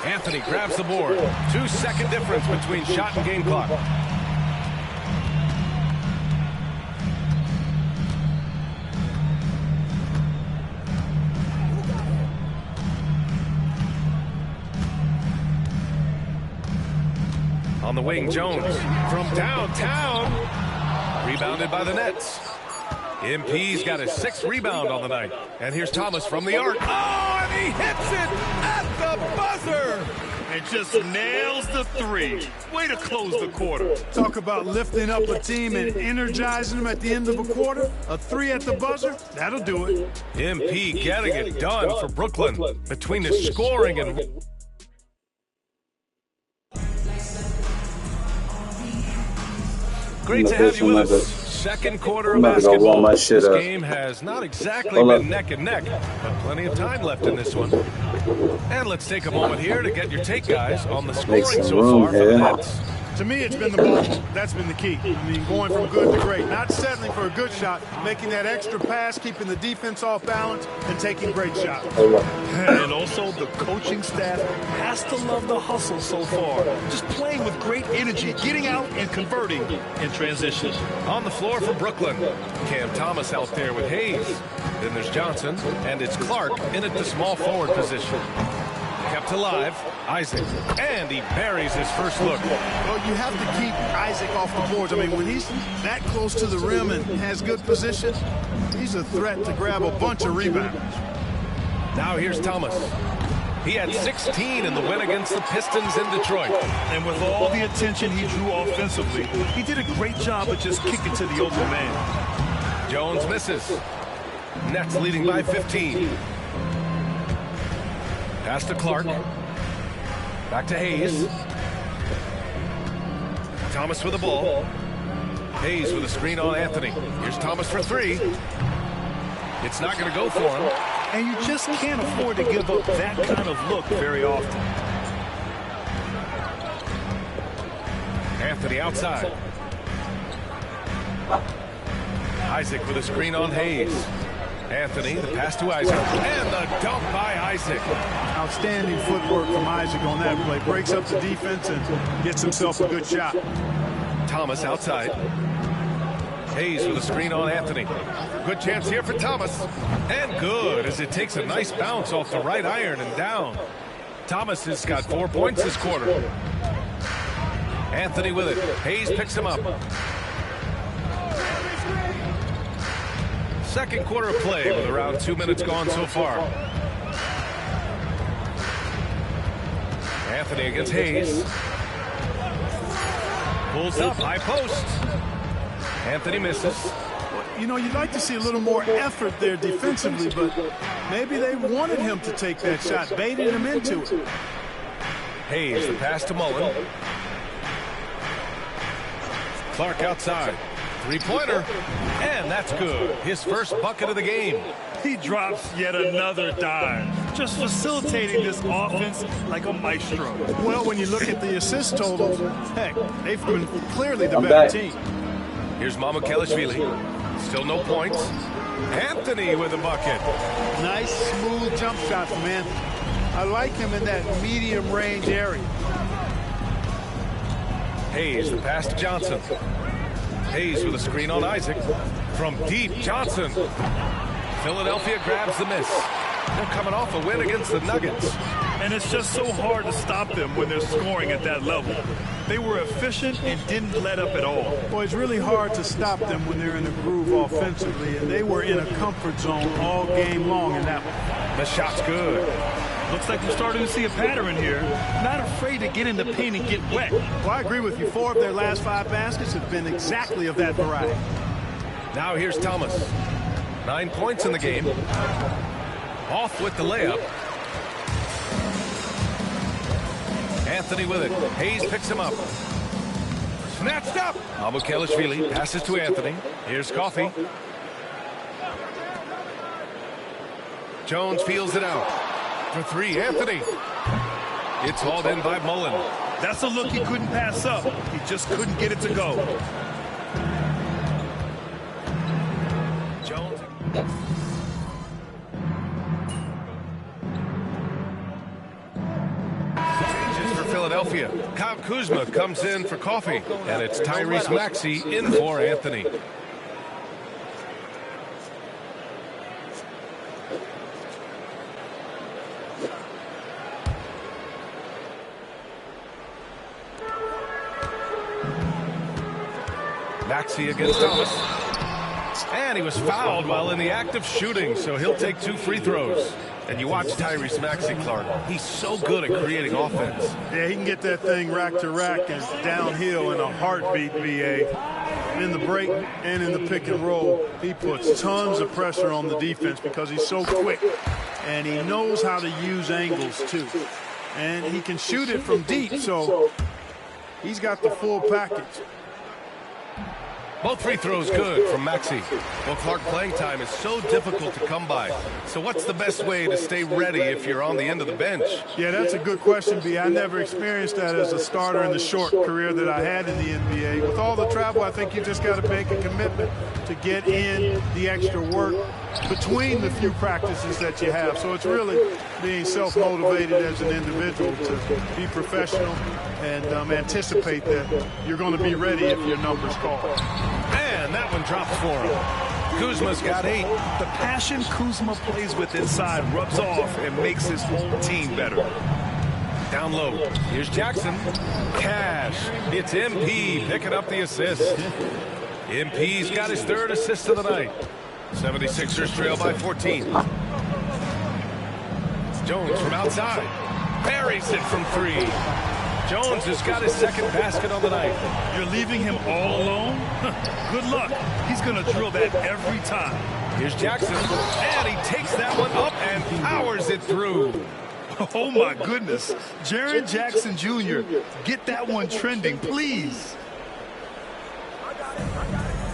Anthony grabs the board. 2-second difference between shot and game clock. On the wing, Jones from downtown. Rebounded by the Nets. MP's got his 6th rebound on the night. And here's Thomas from the arc. Oh, and he hits it at the buzzer. And just nails the 3. Way to close the quarter. Talk about lifting up a team and energizing them at the end of a quarter. A 3 at the buzzer, that'll do it. MP getting it done for Brooklyn. Between the scoring and... Great to have you with us. Second quarter of basketball. This game has not exactly been neck and neck, but plenty of time left in this one. And let's take a moment here to get your take, guys, on the scoring so far for the Nets. To me, it's been the ball. That's been the key. I mean, going from good to great. Not settling for a good shot, making that extra pass, keeping the defense off balance, and taking great shots. And also, the coaching staff has to love the hustle so far. Just playing with great energy, getting out and converting in transition. On the floor for Brooklyn, Cam Thomas out there with Hayes. Then there's Johnson, and it's Clark in at the small forward position. Kept alive, Isaac, and he buries his first look. Well, you have to keep Isaac off the boards. I mean, when he's that close to the rim and has good position, he's a threat to grab a bunch of rebounds. Now here's Thomas. He had 16 in the win against the Pistons in Detroit. And with all the attention he drew offensively, he did a great job of just kicking to the open man. Jones misses. Nets leading by 15. Pass to Clark. Back to Hayes. Thomas with the ball. Hayes with a screen on Anthony. Here's Thomas for 3. It's not going to go for him. And you just can't afford to give up that kind of look very often. Anthony outside. Isaac with a screen on Hayes. Anthony, the pass to Isaac, and the dunk by Isaac. Outstanding footwork from Isaac on that play. Breaks up the defense and gets himself a good shot. Thomas outside. Hayes with a screen on Anthony. Good chance here for Thomas. And good, as it takes a nice bounce off the right iron and down. Thomas has got 4 points this quarter. Anthony with it. Hayes picks him up. Second quarter of play with around 2 minutes gone so far. Anthony against Hayes. Pulls up, high post. Anthony misses. You know, you'd like to see a little more effort there defensively, but maybe they wanted him to take that shot, baited him into it. Hayes, the pass to Mullen. Clark outside. Three-pointer, and that's good. His first bucket of the game. He drops yet another dime, just facilitating this offense like a maestro. Well, when you look at the assist totals, heck, they've been clearly the better team. Here's Mamukelashvili. Still no points. Anthony with a bucket. Nice, smooth jump shot from Anthony. I like him in that medium range area. Hayes, the pass to Johnson. Hayes with a screen on Isaac. From deep, Johnson. Philadelphia grabs the miss. They're coming off a win against the Nuggets. And it's just so hard to stop them when they're scoring at that level. They were efficient and didn't let up at all. Boy, it's really hard to stop them when they're in a groove offensively, and they were in a comfort zone all game long in that one. The shot's good. Looks like we're starting to see a pattern here. Not afraid to get in the paint and get wet. Well, I agree with you. 4 of their last 5 baskets have been exactly of that variety. Now here's Thomas. 9 points in the game. Off with the layup. Anthony with it. Hayes picks him up. Snatched up. Mamukelashvili passes to Anthony. Here's Coffey. Jones feels it out. For 3, Anthony. It's hauled in by Mullen. That's a look he couldn't pass up. He just couldn't get it to go. Jones. Changes for Philadelphia. Kyle Kuzma comes in for Coffey. And it's Tyrese Maxey in for Anthony. Maxey against Thomas. And he was fouled while in the act of shooting, so he'll take 2 free throws. And you watch Tyrese Maxey, Clark. He's so good at creating offense. Yeah, he can get that thing rack to rack and downhill in a heartbeat, BA. In the break and in the pick and roll, he puts tons of pressure on the defense because he's so quick. And he knows how to use angles, too. And he can shoot it from deep, so he's got the full package. Both free throws good from Maxey. Well, Clark, playing time is so difficult to come by. So what's the best way to stay ready if you're on the end of the bench? Yeah, that's a good question, B. I never experienced that as a starter in the short career that I had in the NBA. With all the travel, I think you just got to make a commitment to get in the extra work between the few practices that you have. So it's really being self-motivated as an individual to be professional and anticipate that you're going to be ready if your number's called. And that one dropped for him. Kuzma's got 8. The passion Kuzma plays with inside rubs off and makes his whole team better. Down low. Here's Jackson. Cash. It's MP picking up the assist. MP's got his 3rd assist of the night. 76ers trail by 14. Jones from outside. Buries it from 3. Jones has got his 2nd basket on the night. You're leaving him all alone? Good luck. He's going to drill that every time. Here's Jackson. And he takes that one up and powers it through. Oh, my goodness. Jaren Jackson Jr., get that one trending, please.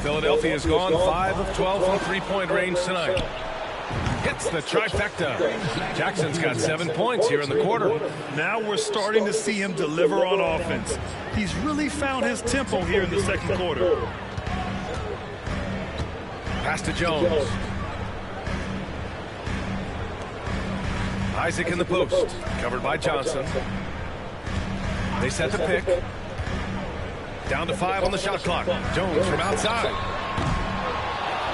Philadelphia's gone 5 of 12 from three-point range tonight. Hits the trifecta. Jackson's got 7 points here in the quarter. Now we're starting to see him deliver on offense. He's really found his tempo here in the 2nd quarter. Pass to Jones. Isaac in the post. Covered by Johnson. They set the pick. Down to 5 on the shot clock. Jones from outside.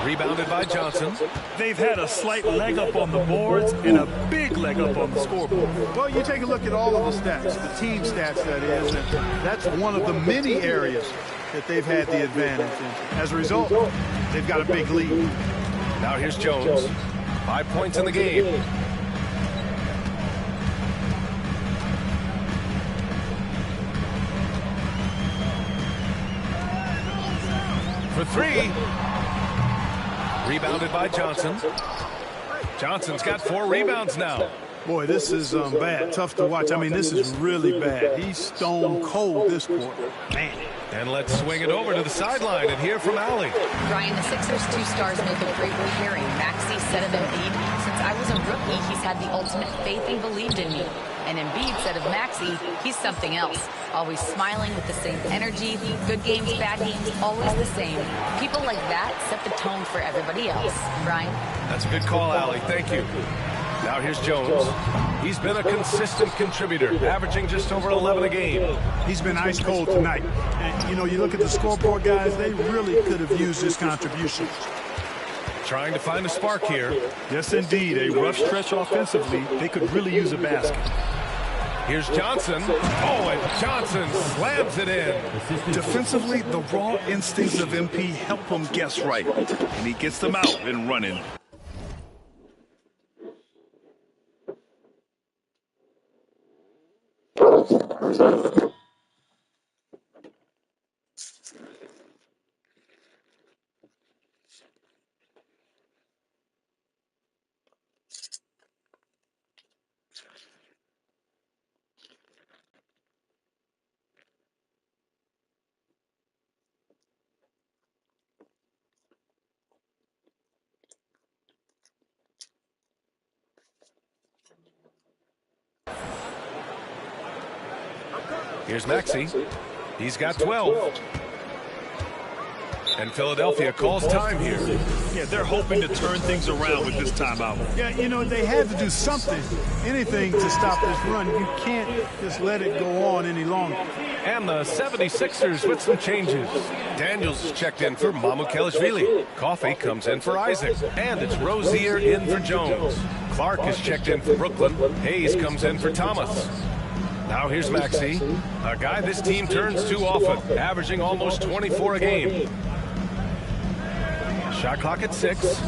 Rebounded by Johnson. They've had a slight leg up on the boards and a big leg up on the scoreboard. Well, you take a look at all of the stats, the team stats that is, and that's one of the many areas that they've had the advantage. And as a result, they've got a big lead. Now here's Jones. 5 points in the game. For 3. Rebounded by Johnson. Johnson's got 4 rebounds now. Boy, this is bad. Tough to watch. I mean, this is really bad. He's stone cold this quarter. Man. And let's swing it over to the sideline and hear from Allie. Brian, the Sixers' 2 stars make a great pairing. Maxey said of Embiid, since I was a rookie, he's had the ultimate faith and believed in me. And Embiid said of Maxey, he's something else. Always smiling with the same energy, good games, bad games, always the same. People like that set the tone for everybody else. Brian? That's a good call, Allie. Thank you. Now here's Jones. He's been a consistent contributor, averaging just over 11 a game. He's been ice cold tonight. And, you know, you look at the scoreboard, guys, they really could have used his contribution. Trying to find a spark here. Yes, indeed. A rough stretch offensively. They could really use a basket. Here's Johnson. Oh, and Johnson slams it in. Defensively, the raw instincts of MP help him guess right. And he gets them out and running. Here's Maxey. He's got 12. And Philadelphia calls time here. Yeah, they're hoping to turn things around with this timeout. Yeah, you know, they had to do something, anything to stop this run. You can't just let it go on any longer. And the 76ers with some changes. Daniels is checked in for Mamukelashvili. Coffey comes in for Isaac. And it's Rozier in for Jones. Clark is checked in for Brooklyn. Hayes comes in for Thomas. Now here's Maxey, a guy this team turns to often, averaging almost 24 a game. Shot clock at 6.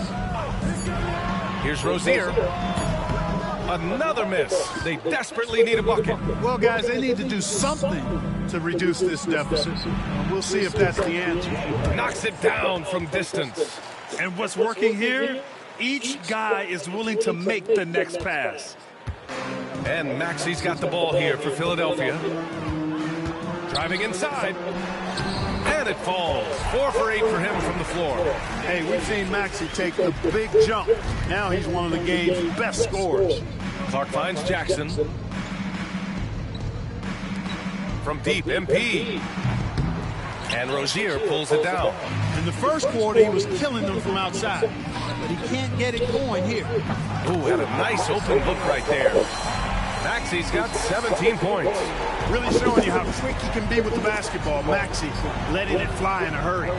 Here's Rozier. Another miss. They desperately need a bucket. Well, guys, they need to do something to reduce this deficit. We'll see if that's the answer. Knocks it down from distance. And what's working here? Each guy is willing to make the next pass. And Maxi's got the ball here for Philadelphia. Driving inside. And it falls. 4 for 8 for him from the floor. Hey, we've seen Maxi take the big jump. Now he's one of the game's best scorers. Clark finds Jackson. From deep, MP. And Rozier pulls it down. In the first quarter, he was killing them from outside. But he can't get it going here. Ooh, had a nice open look right there. Maxi's got 17 points. Really showing you how quick he can be with the basketball. Maxi letting it fly in a hurry.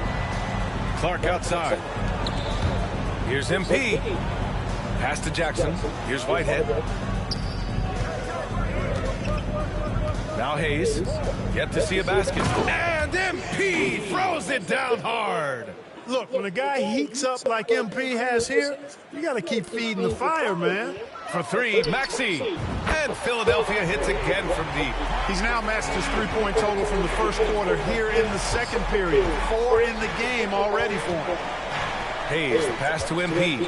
Clark outside. Here's MP. Pass to Jackson. Here's Whitehead. Now Hayes. Yet to see a basket. And MP throws it down hard. Look, when a guy heats up like MP has here, you got to keep feeding the fire, man. For 3, Maxi. And Philadelphia hits again from deep. He's now matched his three-point total from the first quarter here in the second period. 4 in the game already for him. Hayes, the pass to MP.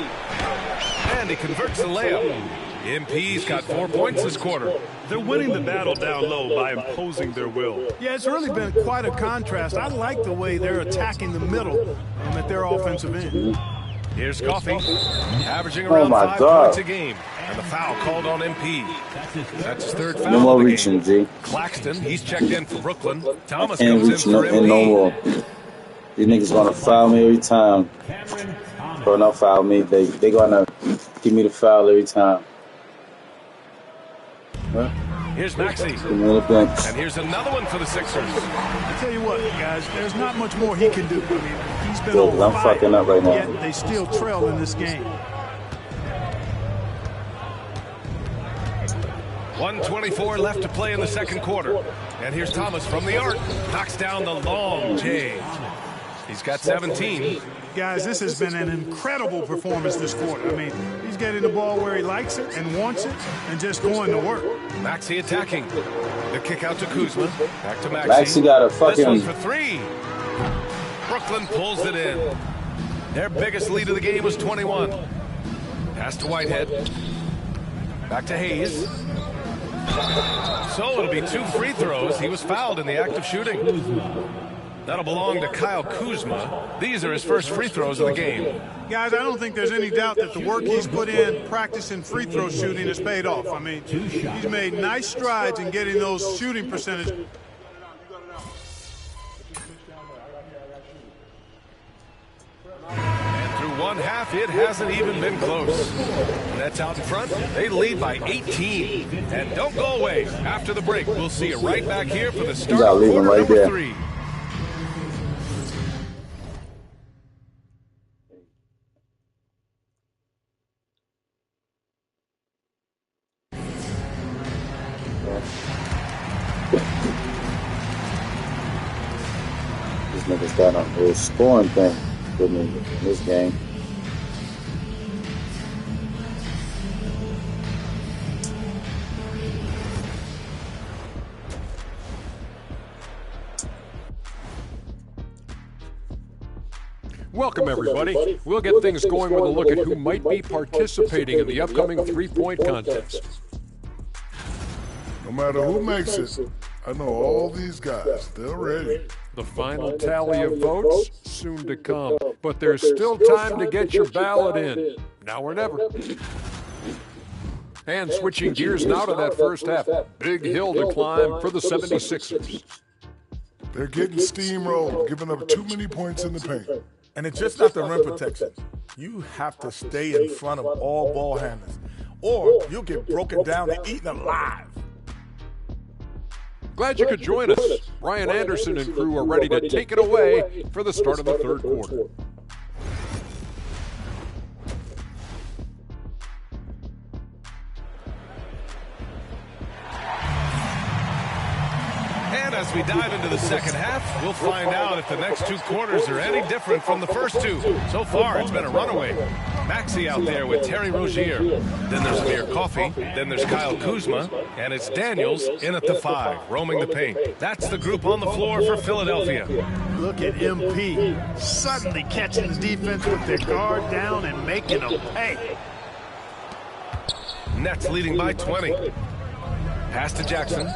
And he converts the layup. MP's got 4 points this quarter. They're winning the battle down low by imposing their will. Yeah, it's really been quite a contrast. I like the way they're attacking the middle at their offensive end. Here's Coffey, averaging around 5 points a game. And the foul called on MP. That's his third foul. No more of the reaching, game. G. Claxton, he's checked in for Brooklyn. Thomas Ain't comes reaching in for MP. no more. These niggas gonna foul me every time. Or not foul me. They gonna give me the foul every time. Huh? Here's Maxi. And here's another one for the Sixers. I tell you what, guys, there's not much more he can do. I mean, he's been on I'm fire, fucking up right now. yet they still trail in this game. 1:24 left to play in the second quarter. And here's Thomas from the arc. Knocks down the long J. He's got 17. Guys, this has been an incredible performance this quarter. I mean, he's getting the ball where he likes it and wants it and just going to work. Maxi attacking. The kick out to Kuzma. Back to Maxi. Maxi got a fucking... This one for 3. Brooklyn pulls it in. Their biggest lead of the game was 21. Pass to Whitehead. Back to Hayes. So it'll be 2 free throws. He was fouled in the act of shooting. That'll belong to Kyle Kuzma. These are his first free throws of the game. Guys, I don't think there's any doubt that the work he's put in practicing free throw shooting has paid off. I mean, he's made nice strides in getting those shooting percentages. And through one half, it hasn't even been close. Nets out in front. They lead by 18. And don't go away. After the break, we'll see you right back here for the start of quarter number 3. These niggas got a whole scoring thing with me in this game. Welcome, everybody. We'll get things going with a look at who might be participating in the upcoming three-point contest. No matter who makes it, I know all these guys. They're ready. The final tally of votes soon to come, but there's still time to get your ballot in. Now or never. And switching gears now to that first half. Big hill to climb for the 76ers. They're getting steamrolled, giving up too many points in the paint. And it's just not the rim protection. You have to stay in front of all ball handlers, or you'll get broken down and eaten alive. Glad you could join us. Brian Anderson and crew are ready to take it away for the start of the third quarter. And as we dive into the second half, we'll find out if the next two quarters are any different from the first two. So far, it's been a runaway. Maxey out there with Terry Rozier. Then there's Amir Coffey. Then there's Kyle Kuzma. And it's Daniels in at the 5, roaming the paint. That's the group on the floor for Philadelphia. Look at MP suddenly catching the defense with their guard down and making them pay. Nets leading by 20. Pass to Jackson.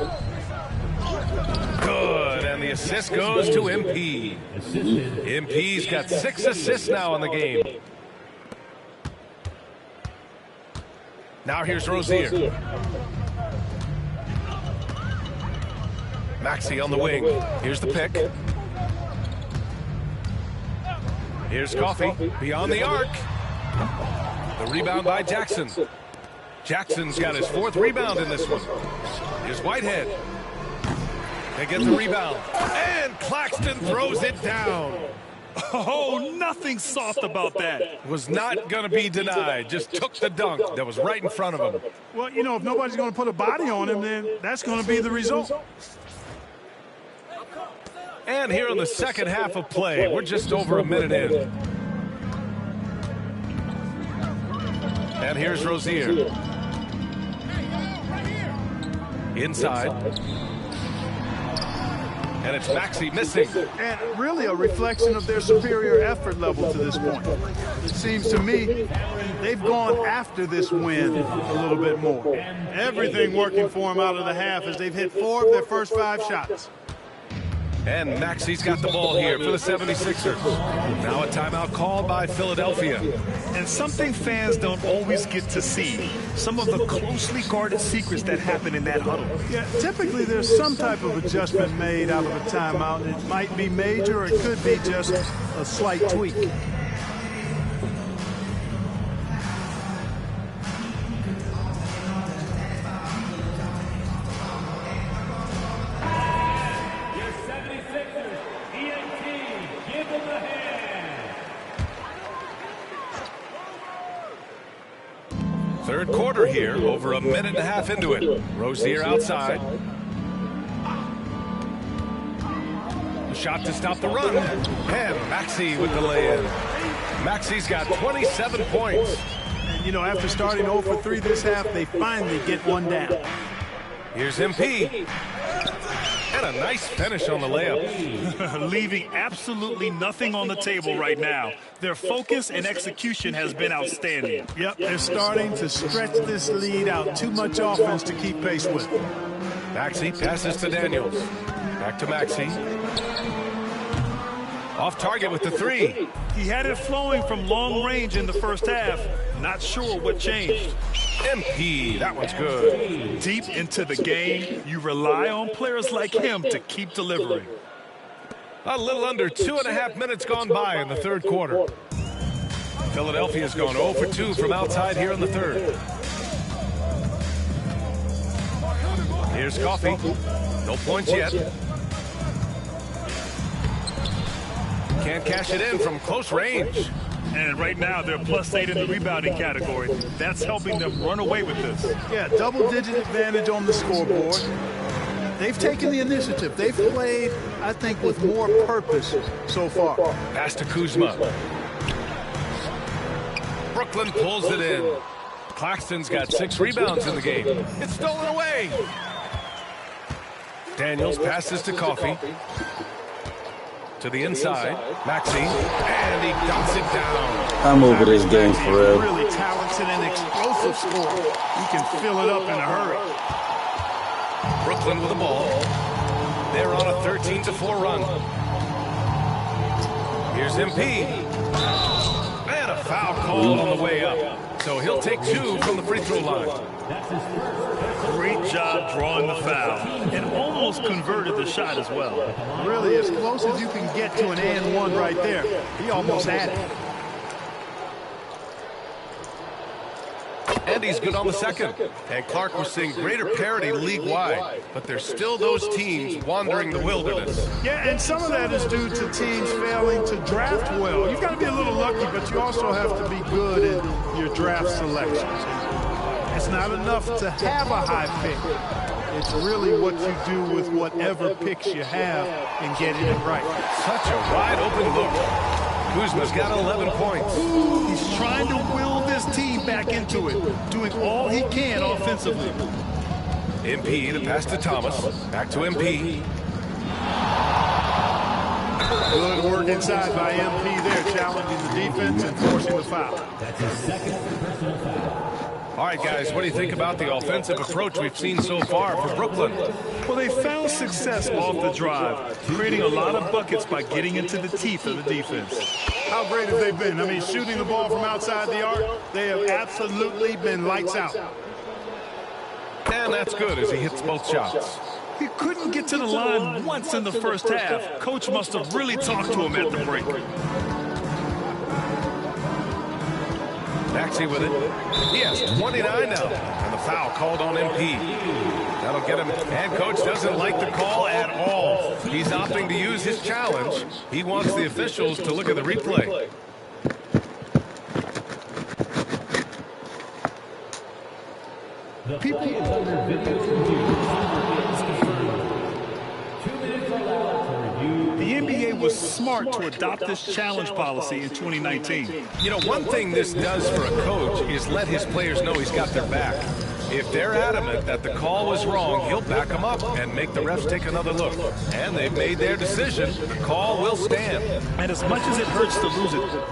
Good, and the assist goes to MP. MP's got 6 assists now in the game. Now here's Rozier. Maxey on the wing. Here's the pick. Here's Coffey beyond the arc. The rebound by Jackson. Jackson's got his 4th rebound in this one. Here's Whitehead. They get the rebound. And Claxton throws it down. Oh, nothing soft about that. Was not going to be denied. Just took the dunk that was right in front of him. Well, you know, if nobody's going to put a body on him, then that's going to be the result. And here in the second half of play, we're just over a minute in. And here's Rozier. Inside. And it's Maxey missing. And really a reflection of their superior effort level to this point. It seems to me they've gone after this win a little bit more. Everything working for them out of the half as they've hit 4 of their first 5 shots. And Maxey's got the ball here for the 76ers. Now a timeout called by Philadelphia. And something fans don't always get to see. Some of the closely guarded secrets that happen in that huddle. Yeah, typically there's some type of adjustment made out of a timeout. It might be major or it could be just a slight tweak. Third quarter here, over a minute and a half into it. Rozier outside. A shot to stop the run. And Maxey with the lay-in. Maxey's got 27 points. And, you know, after starting 0 for 3 this half, they finally get one down. Here's MP. And a nice finish on the layup. Leaving absolutely nothing on the table right now. Their focus and execution has been outstanding. Yep, they're starting to stretch this lead out. Too much offense to keep pace with. Maxey passes to Daniels. Back to Maxey. Off target with the 3. He had it flowing from long range in the first half. Not sure what changed. MP, that one's good. Deep into the game, you rely on players like him to keep delivering. A little under 2.5 minutes gone by in the third quarter. Philadelphia's gone 0 for 2 from outside here in the third. Here's Coffey. No points yet. Can't cash it in from close range. And right now, they're +8 in the rebounding category. That's helping them run away with this. Yeah, double-digit advantage on the scoreboard. They've taken the initiative. They've played, I think, with more purpose so far. Pass to Kuzma. Brooklyn pulls it in. Claxton's got 6 rebounds in the game. It's stolen away. Daniels passes to Coffey. To the inside, Maxey, and he dumps it down. I'm over this game for real. Really talented and explosive scorer. He can fill it up in a hurry. Brooklyn with the ball. They're on a 13-4 run. Here's MP. And a foul call on the way up. So he'll take 2 from the free throw line. Great job drawing the foul. And almost converted the shot as well. Really, as close as you can get to an and one right there. He almost had it. And he's good on the second. And Clark, we're seeing greater parity league-wide. But there's still those teams wandering the wilderness. Yeah, and some of that is due to teams failing to draft well. You've got to be a little lucky, but you also have to be good in your draft selections. It's not enough to have a high pick. It's really what you do with whatever picks you have and getting it right. Such a wide open look. Kuzma's got 11 points. He's trying to will this team back into it, doing all he can offensively. MP, the pass to Thomas. Back to MP. Good work inside by MP there, challenging the defense and forcing the foul. That's his second personal foul. All right, guys, what do you think about the offensive approach we've seen so far for Brooklyn? Well, they found success off the drive, creating a lot of buckets by getting into the teeth of the defense. How great have they been? I mean, shooting the ball from outside the arc, they have absolutely been lights out. And that's good as he hits both shots. He couldn't get to the line once in the first half. Coach must have really talked to him at the break. Maxey with it. He has 29 now. And the foul called on MP. That'll get him. And coach doesn't like the call at all. He's opting to use his challenge. He wants the officials to look at the replay. People is under video review. The NBA was smart to adopt this challenge policy in 2019. You know, one thing this does for a coach is let his players know he's got their back. If they're adamant that the call was wrong, he'll back them up and make the refs take another look. And they've made their decision. The call will stand. And as much as it hurts to lose it,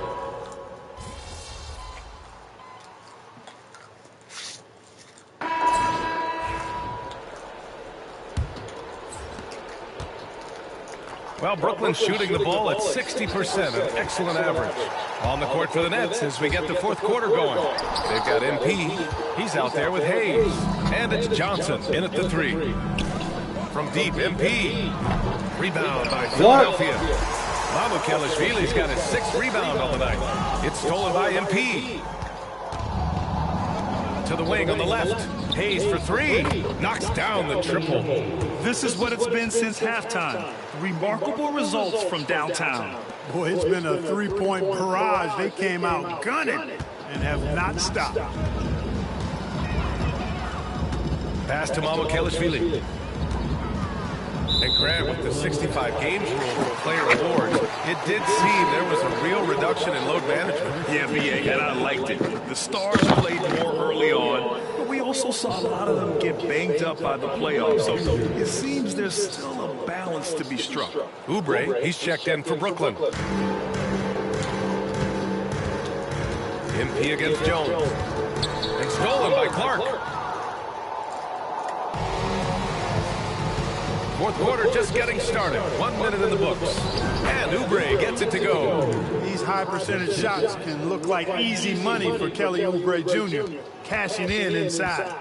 well, Brooklyn's shooting the ball at 60%, an excellent average. On the court for the Nets as we get the fourth quarter going. They've got MP. He's out there with Hayes. And it's Johnson in at the three. From deep, MP. Rebound by Philadelphia. Mamukelashvili's got his 6th rebound on the night. It's stolen by MP. To the wing on the left. Hayes for three. Knocks down the triple. this is what it's been since halftime. Remarkable results from downtown. Boy, it's been a three-point barrage. They came out gunning and have not stopped. Pass to Mamukelashvili. And Grant with the 65 games rule for player awards. It did seem there was a real reduction in load management. Yeah, VA, and I liked it. The stars played more early on, but we also saw a lot of them get banged up by the playoffs. So it seems there's still a balance to be struck. Oubre, he's checked in for Brooklyn. MP against Jones. And stolen by Clark. Fourth quarter just getting started. 1 minute in the books. And Oubre gets it to go. These high percentage shots can look like easy money for Kelly Oubre Jr. Cashing in inside.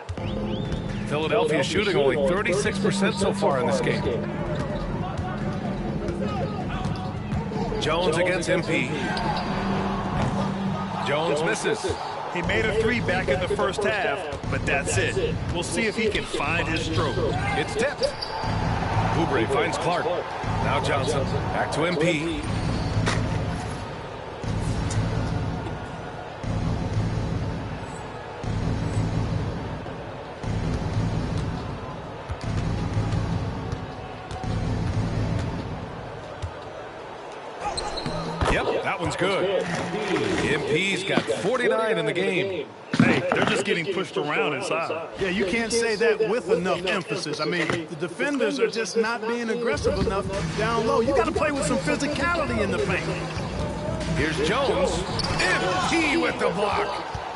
Philadelphia shooting only 36% so far in this game. Jones against MP. Jones misses. He made a three back in the first half, but that's it. We'll see if he can find his stroke. It's tipped. Oubre finds Clark. Now Johnson. Back to MP. Yep, that one's good. MP's got 49 in the game. Hey, they're just getting pushed around inside. Yeah, you can't say that with enough emphasis. I mean, the defenders are just not being aggressive enough down low. You got to play with some physicality in the paint. Here's Jones. MP with the block.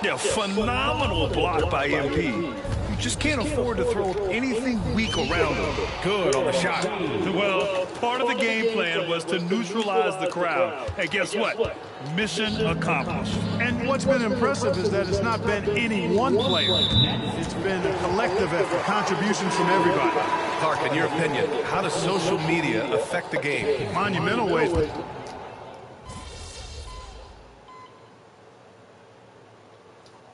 Yeah, phenomenal block by MP. You just can't afford to throw anything weak around him. Good on the shot. Well, part of the game plan was to neutralize the crowd. And guess what? Mission accomplished. And what's been impressive is that it's not been any one player. It's been a collective effort, contributions from everybody. Clark, in your opinion, how does social media affect the game? Monumental ways.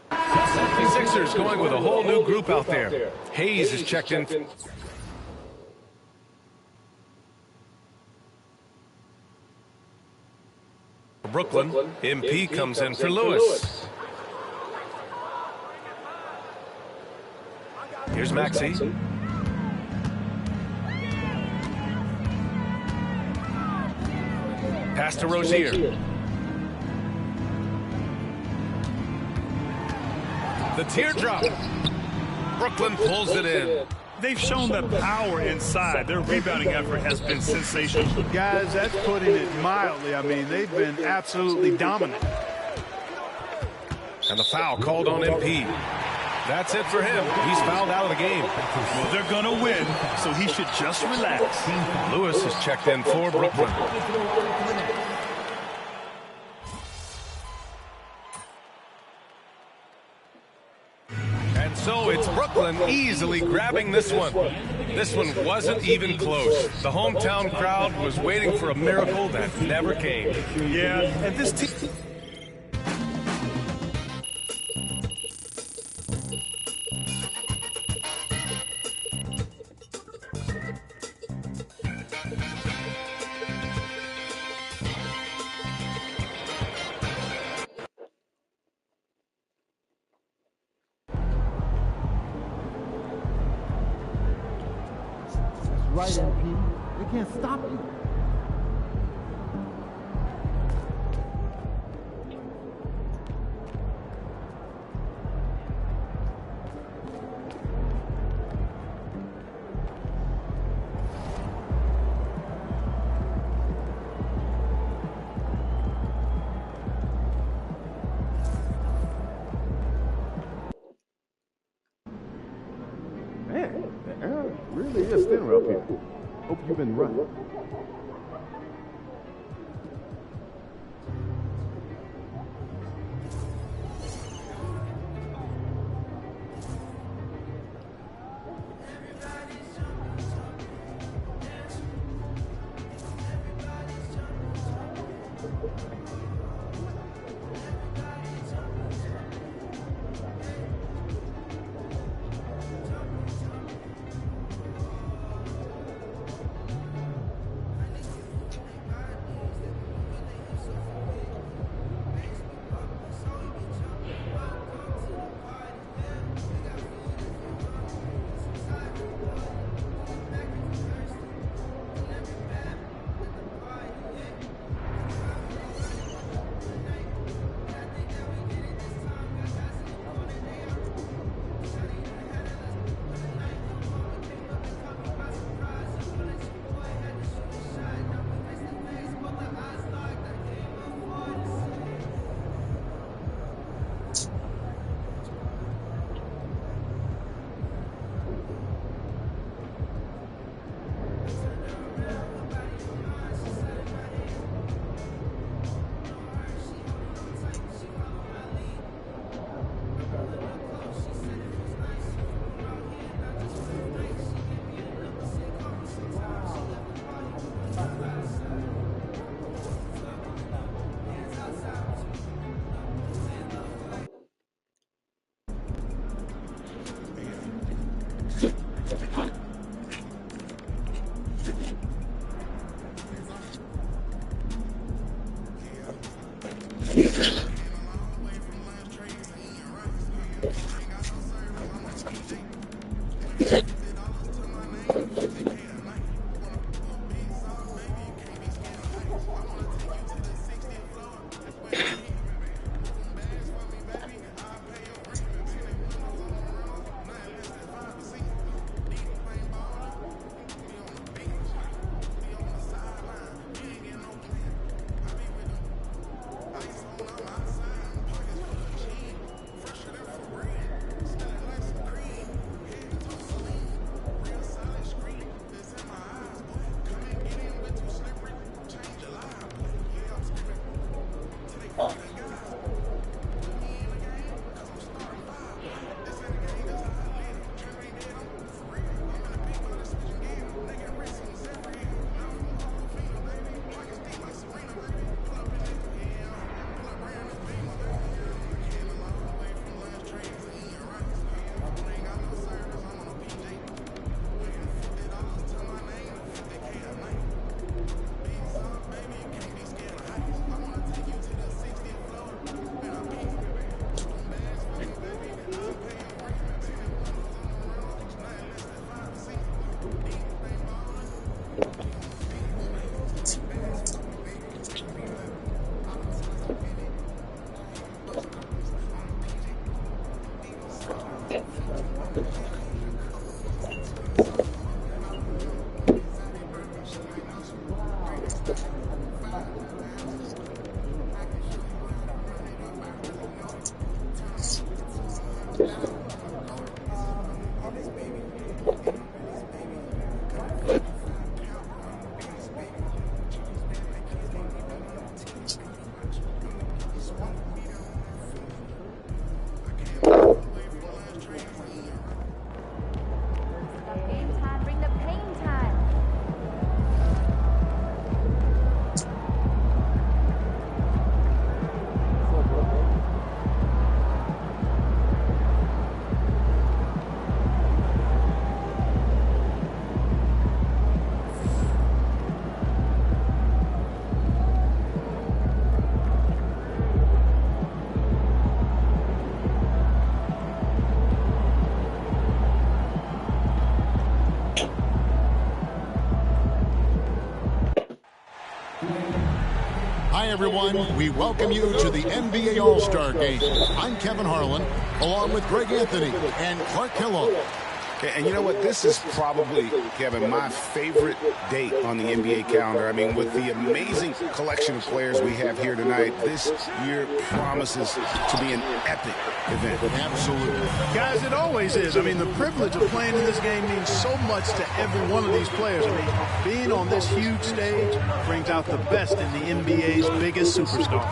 The Sixers going with a whole new group out there. Hayes is checked in. For Brooklyn, MP comes in for Lewis. Here's Maxey. Pass to Rozier. The teardrop. Brooklyn pulls it in. They've shown the power inside. Their rebounding effort has been sensational. Guys, that's putting it mildly. I mean, they've been absolutely dominant. And the foul called on MP. That's it for him. He's fouled out of the game. Well, they're going to win, so he should just relax. Lewis has checked in for Brooklyn. And so it's Brooklyn easily grabbing this one. This one wasn't even close. The hometown crowd was waiting for a miracle that never came. Yeah, and this team... Right, MP. They can't stop you. Man, the air really is thinner up here. Hope you've been running. Hi, everyone. We welcome you to the NBA All-Star Game. I'm Kevin Harlan, along with Greg Anthony and Clark Kellogg. And you know what? This is probably, Kevin, my favorite date on the NBA calendar. I mean, with the amazing collection of players we have here tonight, this year promises to be an epic event. Absolutely. Guys, it always is. I mean, the privilege of playing in this game means so much to every one of these players. I mean, being on this huge stage brings out the best in the NBA's biggest superstars.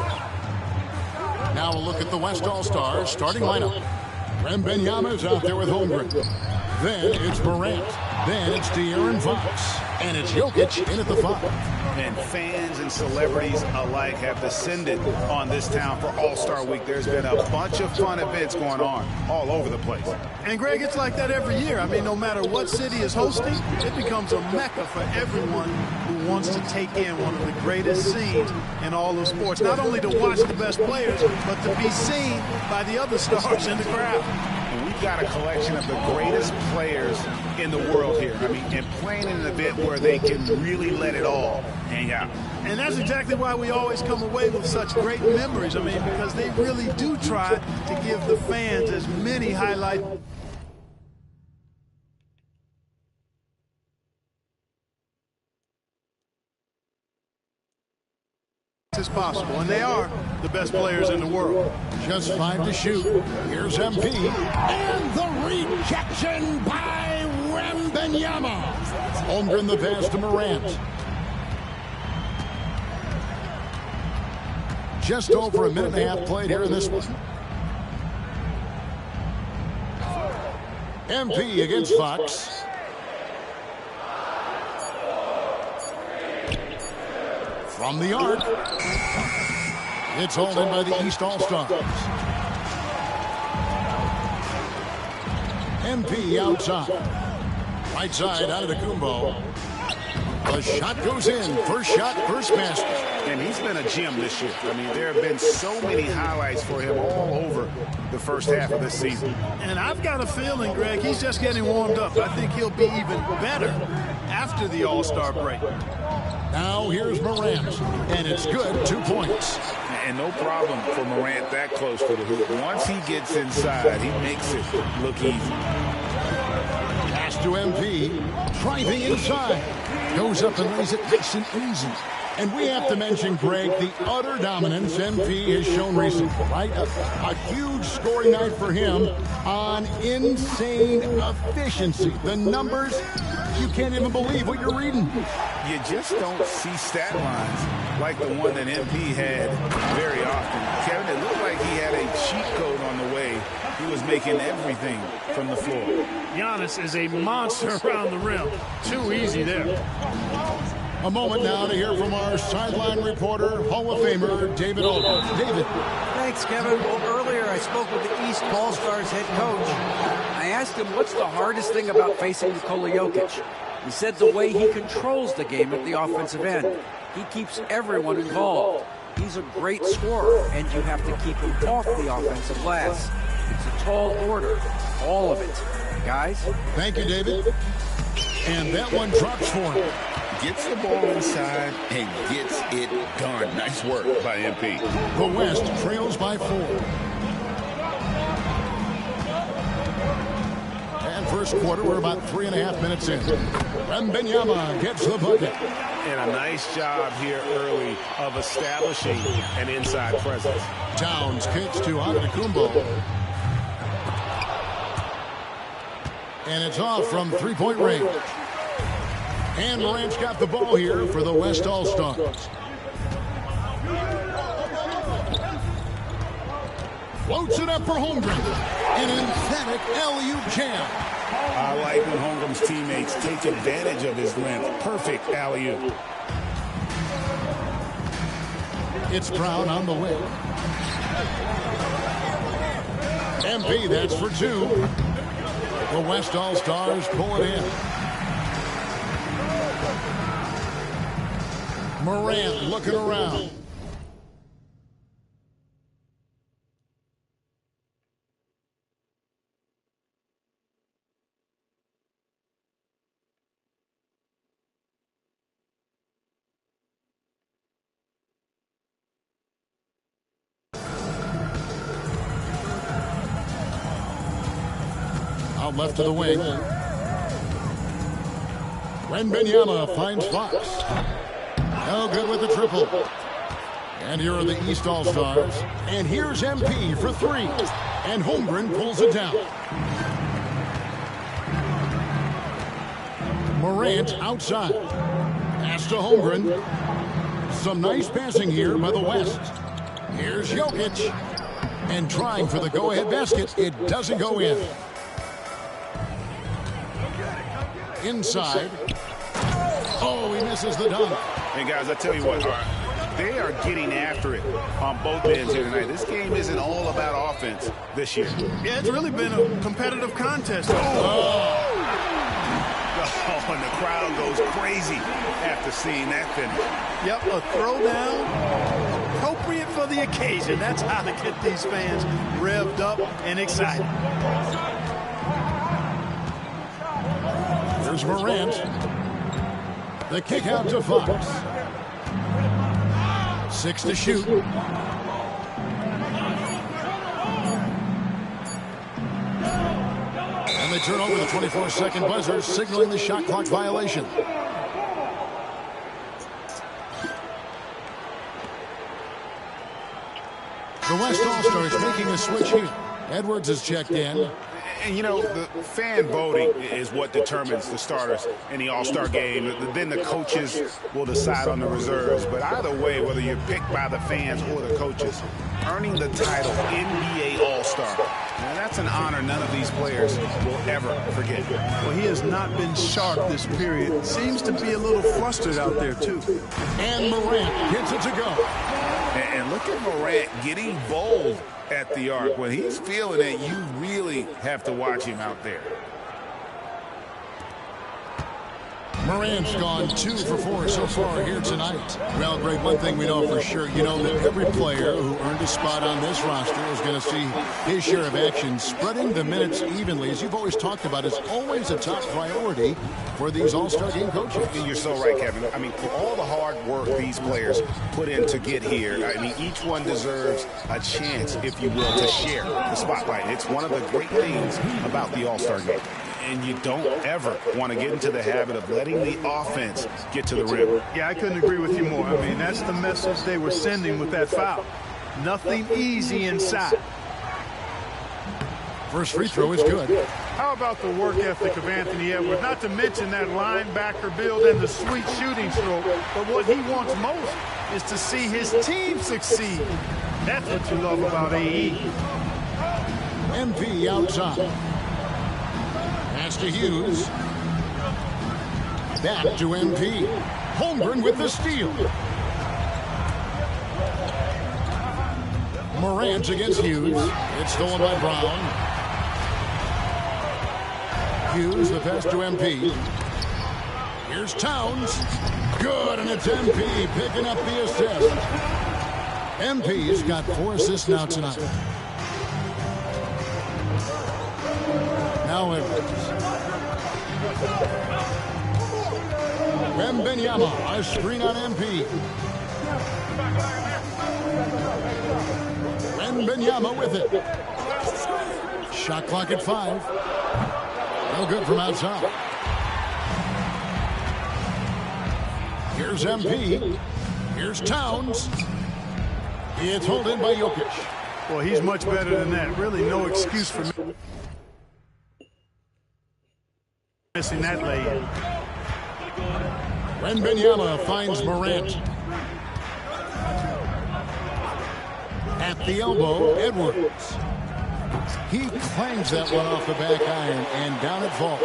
Now a look at the West All-Stars starting lineup. Wembanyama's out there with Holmgren. Then it's Morant. Then it's De'Aaron Fox. And it's Jokic in at the 5. And fans and celebrities alike have descended on this town for All-Star Week. There's been a bunch of fun events going on all over the place. And, Greg, it's like that every year. I mean, no matter what city is hosting, it becomes a mecca for everyone who wants to take in one of the greatest scenes in all of sports. Not only to watch the best players, but to be seen by the other stars in the crowd. And we've got a collection of the greatest players in the world here. I mean, and playing in an event where they can really let it all hang out. And that's exactly why we always come away with such great memories. I mean, because they really do try to give the fans as many highlights as possible, and they are the best players in the world. Just 5 to shoot. Here's MP. And the rejection by Wembanyama. Holmgren the pass to Morant. Just over a minute and a half played here in this one. MP against Fox. From the arc. It's hauled in by the East All-Stars. MP outside. Right side out of the Kumbo. The shot goes in. First shot, first basket. And he's been a gem this year. I mean, there have been so many highlights for him all over the first half of this season. And I've got a feeling, Greg, he's just getting warmed up. I think he'll be even better after the All-Star break. Now here's Morant, and it's good, 2 points. And no problem for Morant that close to the hoop. Once he gets inside, he makes it look easy. Pass to MP, driving inside. Goes up and lays it nice and easy. And we have to mention, Greg, the utter dominance MP has shown recently, right? A huge scoring night for him on insane efficiency. The numbers, you can't even believe what you're reading. You just don't see stat lines like the one that MP had very often. Kevin, it looked like he had a cheat code on the way. He was making everything from the floor. Giannis is a monster around the rim. Too easy there. A moment now to hear from our sideline reporter, Hall of Famer, David Aldridge. David. Thanks, Kevin. Well, earlier I spoke with the East All-Stars head coach. I asked him what's the hardest thing about facing Nikola Jokic. He said the way he controls the game at the offensive end. He keeps everyone involved. He's a great scorer, and you have to keep him off the offensive glass. It's a tall order, all of it. Guys? Thank you, David. And that one drops for him. Gets the ball inside and gets it done. Nice work by MP. The West trails by 4. And first quarter, we're about 3.5 minutes in. Wembanyama gets the bucket. And a nice job here early of establishing an inside presence. Towns kicks to Antetokounmpo. And it's off from 3-point range. And Morant's got the ball here for the West All-Stars. Floats it up for Holmgren. An emphatic alley-oop jam. I like when Holmgren's teammates take advantage of his length. Perfect alley-oop. It's Brown on the way. MP, that's for 2. The West All-Stars pull it in. Morant looking around. Out left to the wing. Wembanyama finds Fox. No good with the triple. And here are the East All-Stars. And here's MP for three. And Holmgren pulls it down. Morant outside. Pass to Holmgren. Some nice passing here by the West. Here's Jokic. And trying for the go-ahead basket. It doesn't go in. Inside. Oh, he misses the dunk. And guys, I tell you what, they are getting after it on both ends here tonight. This game isn't all about offense this year. Yeah, it's really been a competitive contest. And the crowd goes crazy after seeing that finish. Yep, a throwdown appropriate for the occasion. That's how to get these fans revved up and excited. There's Morant. The kick out to Fox. 6 to shoot. And they turn over the 24-second buzzer, signaling the shot clock violation. The West All-Stars making a switch here. Edwards is checked in. And, you know, the fan voting is what determines the starters in the All-Star game. Then the coaches will decide on the reserves. But either way, whether you're picked by the fans or the coaches, earning the title NBA All-Star, that's an honor none of these players will ever forget. Well, he has not been sharp this period. Seems to be a little flustered out there, too. And Morant gets it to go. And look at Morant getting bold at the arc. When he's feeling it, you really have to watch him out there. Morant's gone 2 for 4 so far here tonight. Well, Greg, one thing we know for sure, you know that every player who earned a spot on this roster is going to see his share of action. Spreading the minutes evenly, as you've always talked about, is always a top priority for these All-Star game coaches. You're so right, Kevin. I mean, for all the hard work these players put in to get here, I mean, each one deserves a chance, if you will, to share the spotlight. It's one of the great things about the All-Star game. And you don't ever want to get into the habit of letting the offense get to the rim. Yeah, I couldn't agree with you more. I mean, that's the message they were sending with that foul. Nothing easy inside. First free throw is good. How about the work ethic of Anthony Edwards? Not to mention that linebacker build and the sweet shooting stroke. But what he wants most is to see his team succeed. That's what you love about AE. MP outside. Pass to Hughes. Back to MP. Holmgren with the steal. Morant against Hughes. It's stolen by Brown. Hughes, the pass to MP. Here's Towns. Good, and it's MP picking up the assist. MP's got 4 assists now tonight. Now Edwards. Wembanyama, a screen on MP. Wembanyama with it. Shot clock at 5. No good from outside. Here's MP. Here's Towns. It's held in by Jokic. Well, he's much better than that. Really no excuse for missing that lay-in. Wembanyama finds Morant. At the elbow, Edwards. He clangs that one off the back iron, and down it falls.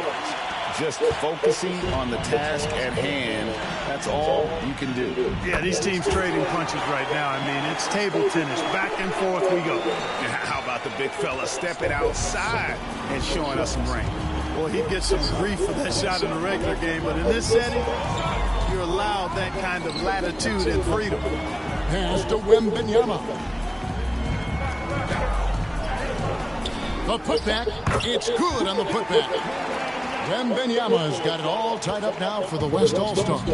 Just focusing on the task at hand, that's all you can do. Yeah, these teams trading punches right now. I mean, it's table tennis. Back and forth we go. And how about the big fella stepping outside and showing us some range? Well, he'd get some grief for that shot in the regular game, but in this setting, you're allowed that kind of latitude and freedom. Pass to Wembanyama. The putback, it's good on the putback. Wembanyama's got it all tied up now for the West All-Stars.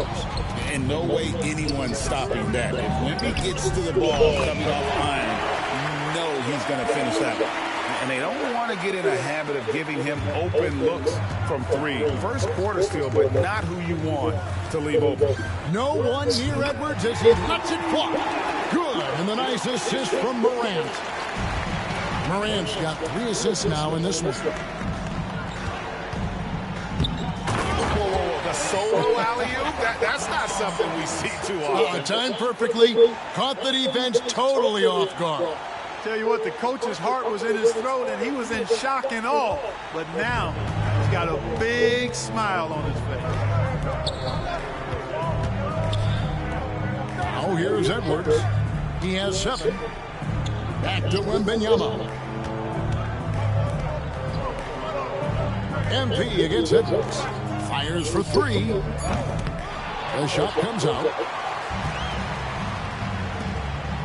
And no way anyone's stopping that. If Wemby gets to the ball coming off iron, you know he's going to finish that one. and they don't want to get in a habit of giving him open looks from three. First quarter steal, but not who you want to leave open. No one near Edwards as he lets it fly. Good, and the nice assist from Morant. Morant's got 3 assists now in this one. The solo alley-oop, that's not something we see too often. Timed perfectly, caught the defense totally off guard. Tell you what, the coach's heart was in his throat, and he was in shock and awe. But now, he's got a big smile on his face. Now here's Edwards. He has 7. Back to Wembanyama. MP against Edwards. Fires for 3. The shot comes out.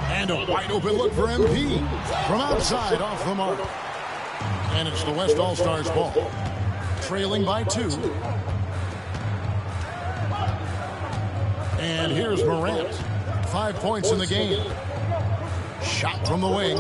And a wide open look for MP. From outside, off the mark. And it's the West All-Stars ball. Trailing by 2. And here's Morant. 5 points in the game. Shot from the wing.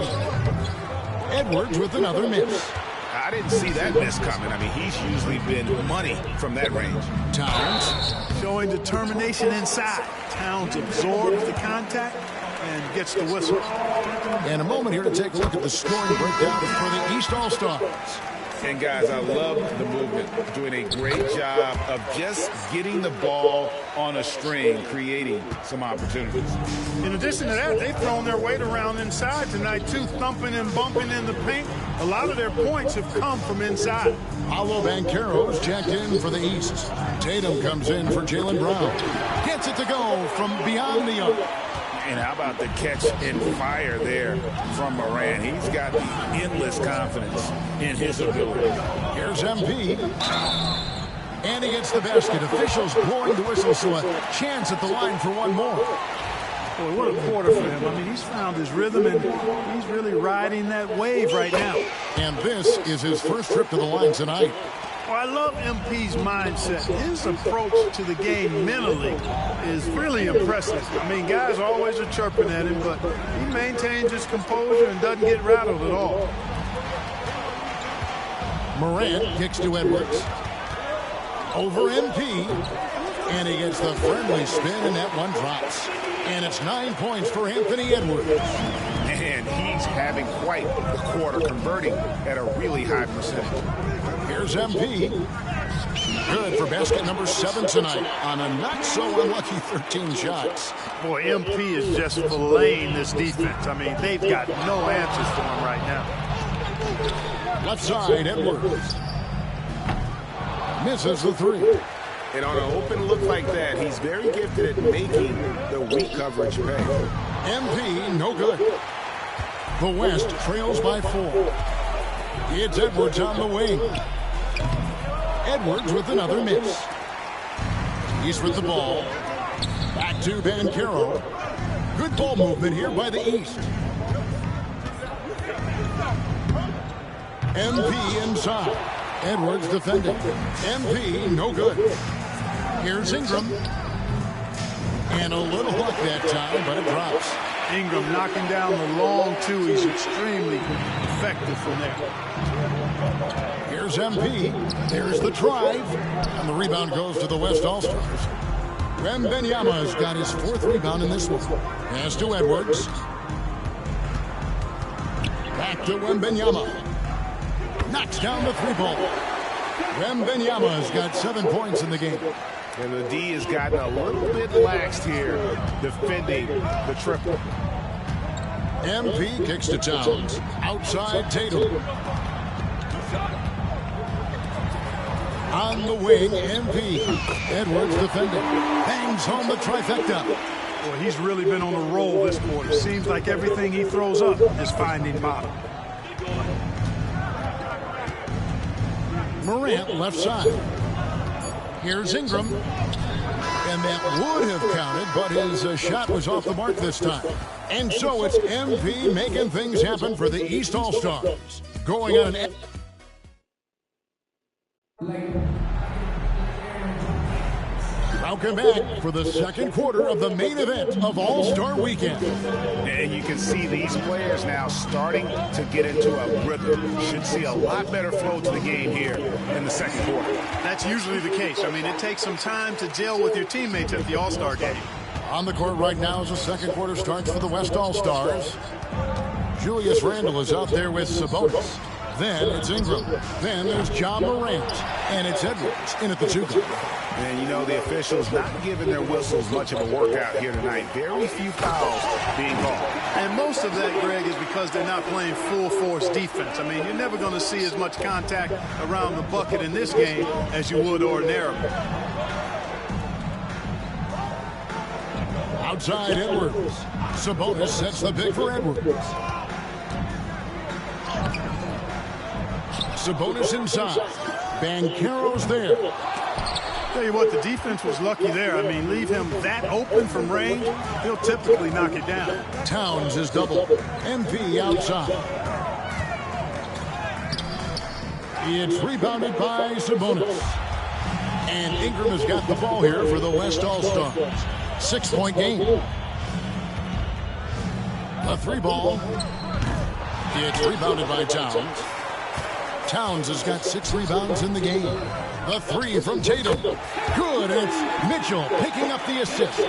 Edwards with another miss. I didn't see that miss coming. I mean, he's usually been money from that range. Towns. Showing determination inside. Towns absorbs the contact and gets the whistle. And a moment here to take a look at the scoring breakdown for the East All-Stars. And guys, I love the movement. Doing a great job of just getting the ball on a string, creating some opportunities. In addition to that, they've thrown their weight around inside tonight, too, thumping and bumping in the paint. A lot of their points have come from inside. Paulo Banchero's checked in for the East. Tatum comes in for Jaylen Brown. Gets it to go from beyond the arc. And how about the catch and fire there from Morant? He's got the endless confidence in his ability. Here's MP. And he gets the basket. Officials blowing the whistle, so a chance at the line for one more. Boy, what a quarter for him. I mean, he's found his rhythm, and he's really riding that wave right now. And this is his first trip to the line tonight. Well, I love MP's mindset. His approach to the game mentally is really impressive. I mean, guys always are chirping at him, but he maintains his composure and doesn't get rattled at all. Morant kicks to Edwards. Over MP. And he gets the friendly spin, and that one drops. And it's 9 points for Anthony Edwards. And he's having quite the quarter, converting at a really high percentage. Here's MP. Good for basket number 7 tonight on a not-so-unlucky 13 shots. Boy, MP is just filleting this defense. I mean, they've got no answers for him right now. Left side, Edwards. Misses the 3. And on an open look like that, he's very gifted at making the weak coverage pay. MP, no good. The West trails by 4. It's Edwards on the wing. Edwards with another miss. He's with the ball. Back to Banchero. Good ball movement here by the East. MP inside. Edwards defending. MP, no good. Here's Ingram. And a little luck that time, but it drops. Ingram knocking down the long 2. He's extremely effective from there. Here's MP. There's the drive. And the rebound goes to the West All-Stars. Wembanyama's got his 4th rebound in this one. Pass to Edwards. Back to Wembanyama. Knocks down the 3-ball. Wembanyama's got 7 points in the game. And the D has gotten a little bit laxed here, defending the triple. MP kicks to Towns. Outside Tatum. On the wing, MP. Edwards defending. Bangs home the trifecta. Boy, he's really been on a roll this quarter. Seems like everything he throws up is finding bottom. Morant left side. Here's Ingram. And that would have counted, but his shot was off the mark this time. And so it's MP making things happen for the East All-Stars. Going on an... Welcome back for the second quarter of the main event of All-Star Weekend. And you can see these players now starting to get into a rhythm. Should see a lot better flow to the game here in the second quarter. That's usually the case. I mean, it takes some time to gel with your teammates at the All-Star game. On the court right now as the second quarter starts for the West All-Stars. Julius Randle is out there with Sabonis. Then it's Ingram. Then there's John Morant. And it's Edwards in at the 2 guard. And you know, the officials not giving their whistles much of a workout here tonight. Very few fouls being called. And most of that, Greg, is because they're not playing full force defense. I mean, you're never going to see as much contact around the bucket in this game as you would ordinarily. Outside Edwards. Sabonis sets the pick for Edwards. Sabonis inside. Banchero's there. Tell you what, the defense was lucky there. I mean, leave him that open from range, he'll typically knock it down. Towns is double. MP outside. It's rebounded by Sabonis. And Ingram has got the ball here for the West All-Stars. 6-point game. A 3-ball. It's rebounded by Towns. Towns has got 6 rebounds in the game. A 3 from Tatum. Good. It's Mitchell picking up the assist.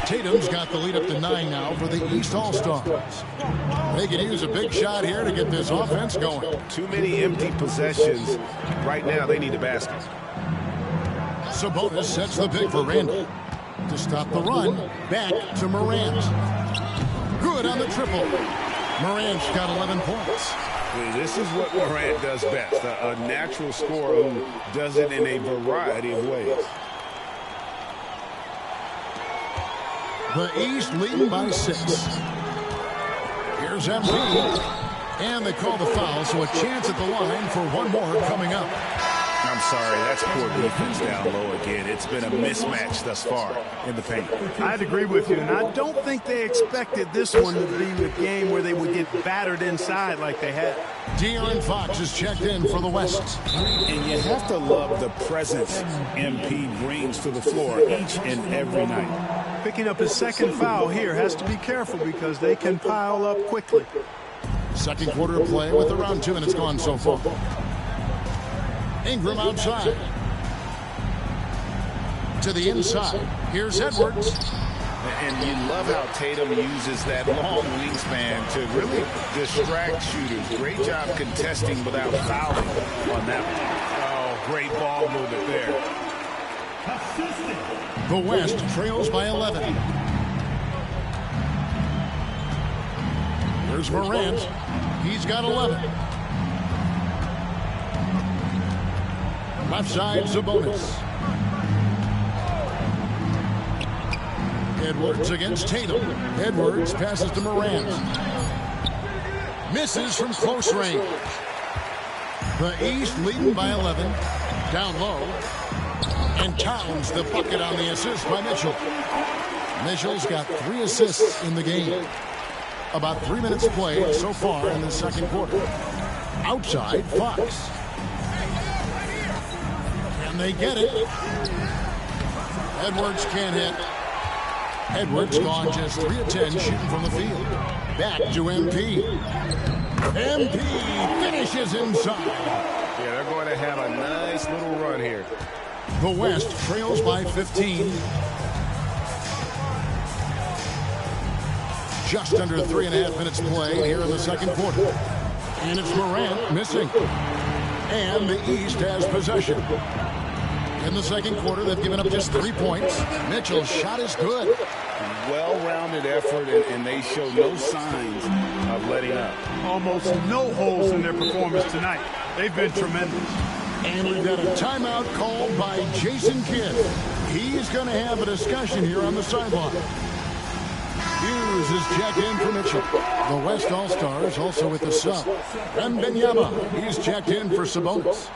Tatum's got the lead up to 9 now for the East All-Stars. They could use a big shot here to get this offense going. Too many empty possessions. Right now, they need a basket. Sabonis sets the pick for Randle. To stop the run, back to Morant. Good on the triple. Morant's got 11 points. This is what Morant does best, a natural scorer who does it in a variety of ways. The East leading by 6. Here's MP. And they call the foul, so a chance at the line for one more coming up. I'm sorry, that's poor defense down low again. It's been a mismatch thus far in the paint. I'd agree with you, and I don't think they expected this one to be a game where they would get battered inside like they had. De'Aaron Fox is checked in for the West. And you have to love the presence MP brings to the floor each and every night. Picking up his second foul here, has to be careful because they can pile up quickly. Second quarter of play with around 2 minutes gone so far. Ingram outside. To the inside. Here's Edwards. And you love how Tatum uses that long wingspan to really distract shooters. Great job contesting without fouling on that one. Oh, great ball movement there. The West trails by 11. Here's Morant. He's got 11. Left side, Sabonis. Edwards against Tatum. Edwards passes to Morant. Misses from close range. The East leading by 11. Down low. And Towns the bucket on the assist by Mitchell. Mitchell's got 3 assists in the game. About 3 minutes played so far in the second quarter. Outside, Fox. And they get it. Edwards can't hit. Edwards gone just 3 of 10 shooting from the field. Back to MP. MP finishes inside. Yeah, they're going to have a nice little run here. The West trails by 15. Just under 3.5 minutes play here in the second quarter. And it's Morant missing. And the East has possession. In the second quarter, they've given up just 3 points. Mitchell's shot is good. Well-rounded effort, and they show no signs of letting up. Almost no holes in their performance tonight. They've been tremendous. And we've got a timeout called by Jason Kidd. He's going to have a discussion here on the sideline. Hughes is checked in for Mitchell. The West All-Stars also with the sub. Wembanyama, he's checked in for Sabonis.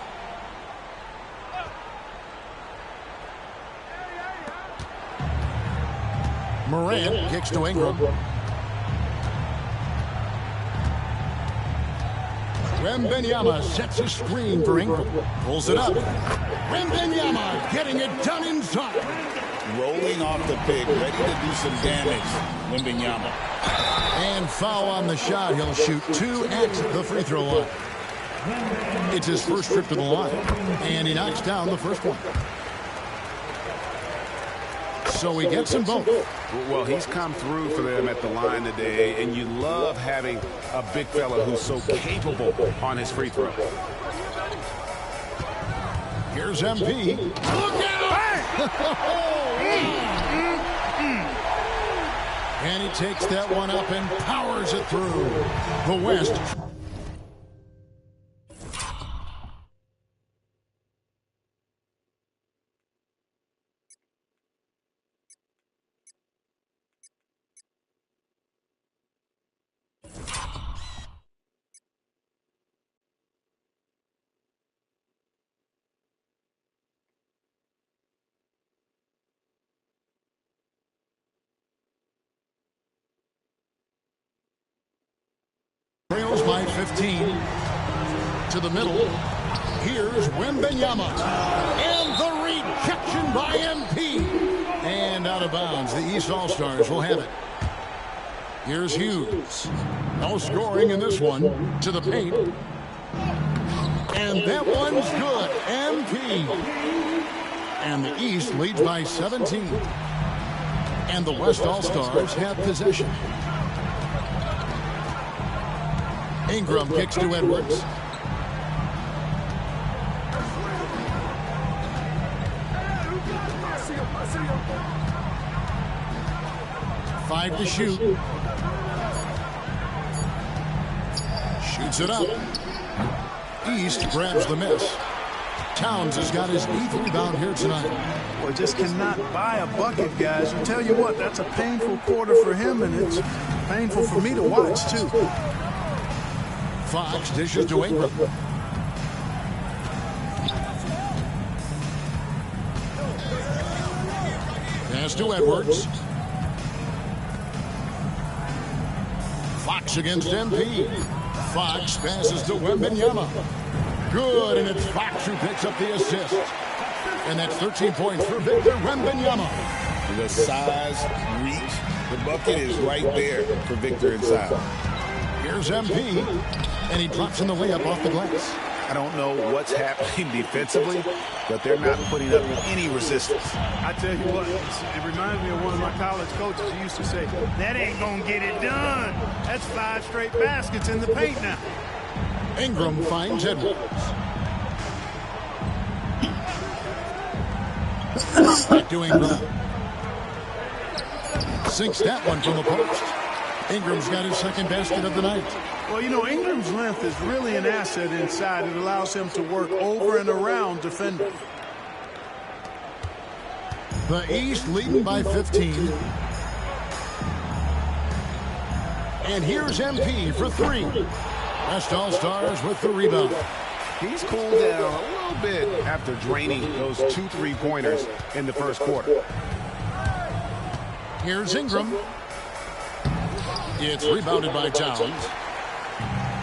Morant kicks to Ingram. Wembanyama sets a screen for Ingram. Pulls it up. Wembanyama getting it done inside. off the pick, ready to do some damage. Wembanyama. And foul on the shot. He'll shoot 2 at the free throw line. It's his first trip to the line, and he knocks down the first one. So he gets them both. Well, he's come through for them at the line today, and you love having a big fella who's so capable on his free throw. Here's MP. Look out! And he takes that one up and powers it through. The West. Trails by 15 to the middle. Here's Wembanyama. And the rejection by MP. And out of bounds. The East All-Stars will have it. Here's Hughes. No scoring in this one. To the paint. And that one's good. MP. And the East leads by 17. And the West All-Stars have possession. Ingram kicks to Edwards. Five to shoot. Shoots it up. East grabs the miss. Towns has got his 8th rebound here tonight. Well, just cannot buy a bucket, guys. I'll tell you what, that's a painful quarter for him, and it's painful for me to watch, too. Fox dishes to Ingram. Pass to Edwards. Fox against MP. Fox passes to Wembanyama. Good, and it's Fox who picks up the assist. And that's 13 points for Victor Wembanyama. The size, reach, the bucket is right there for Victor inside. Here's MP, and he drops in the layup off the glass. I don't know what's happening defensively, but they're not putting up any resistance. I tell you what, it reminds me of one of my college coaches who used to say, that ain't gonna get it done. That's 5 straight baskets in the paint now. Ingram finds Edwards. Back to Ingram. Sinks that one from the post. Ingram's got his second basket of the night. Well, you know, Ingram's length is really an asset inside. It allows him to work over and around defenders. The East leading by 15. And here's MP for 3. West All-Stars with the rebound. He's cooled down a little bit after draining those 2 3-pointers in the first quarter. Here's Ingram. It's rebounded by Towns.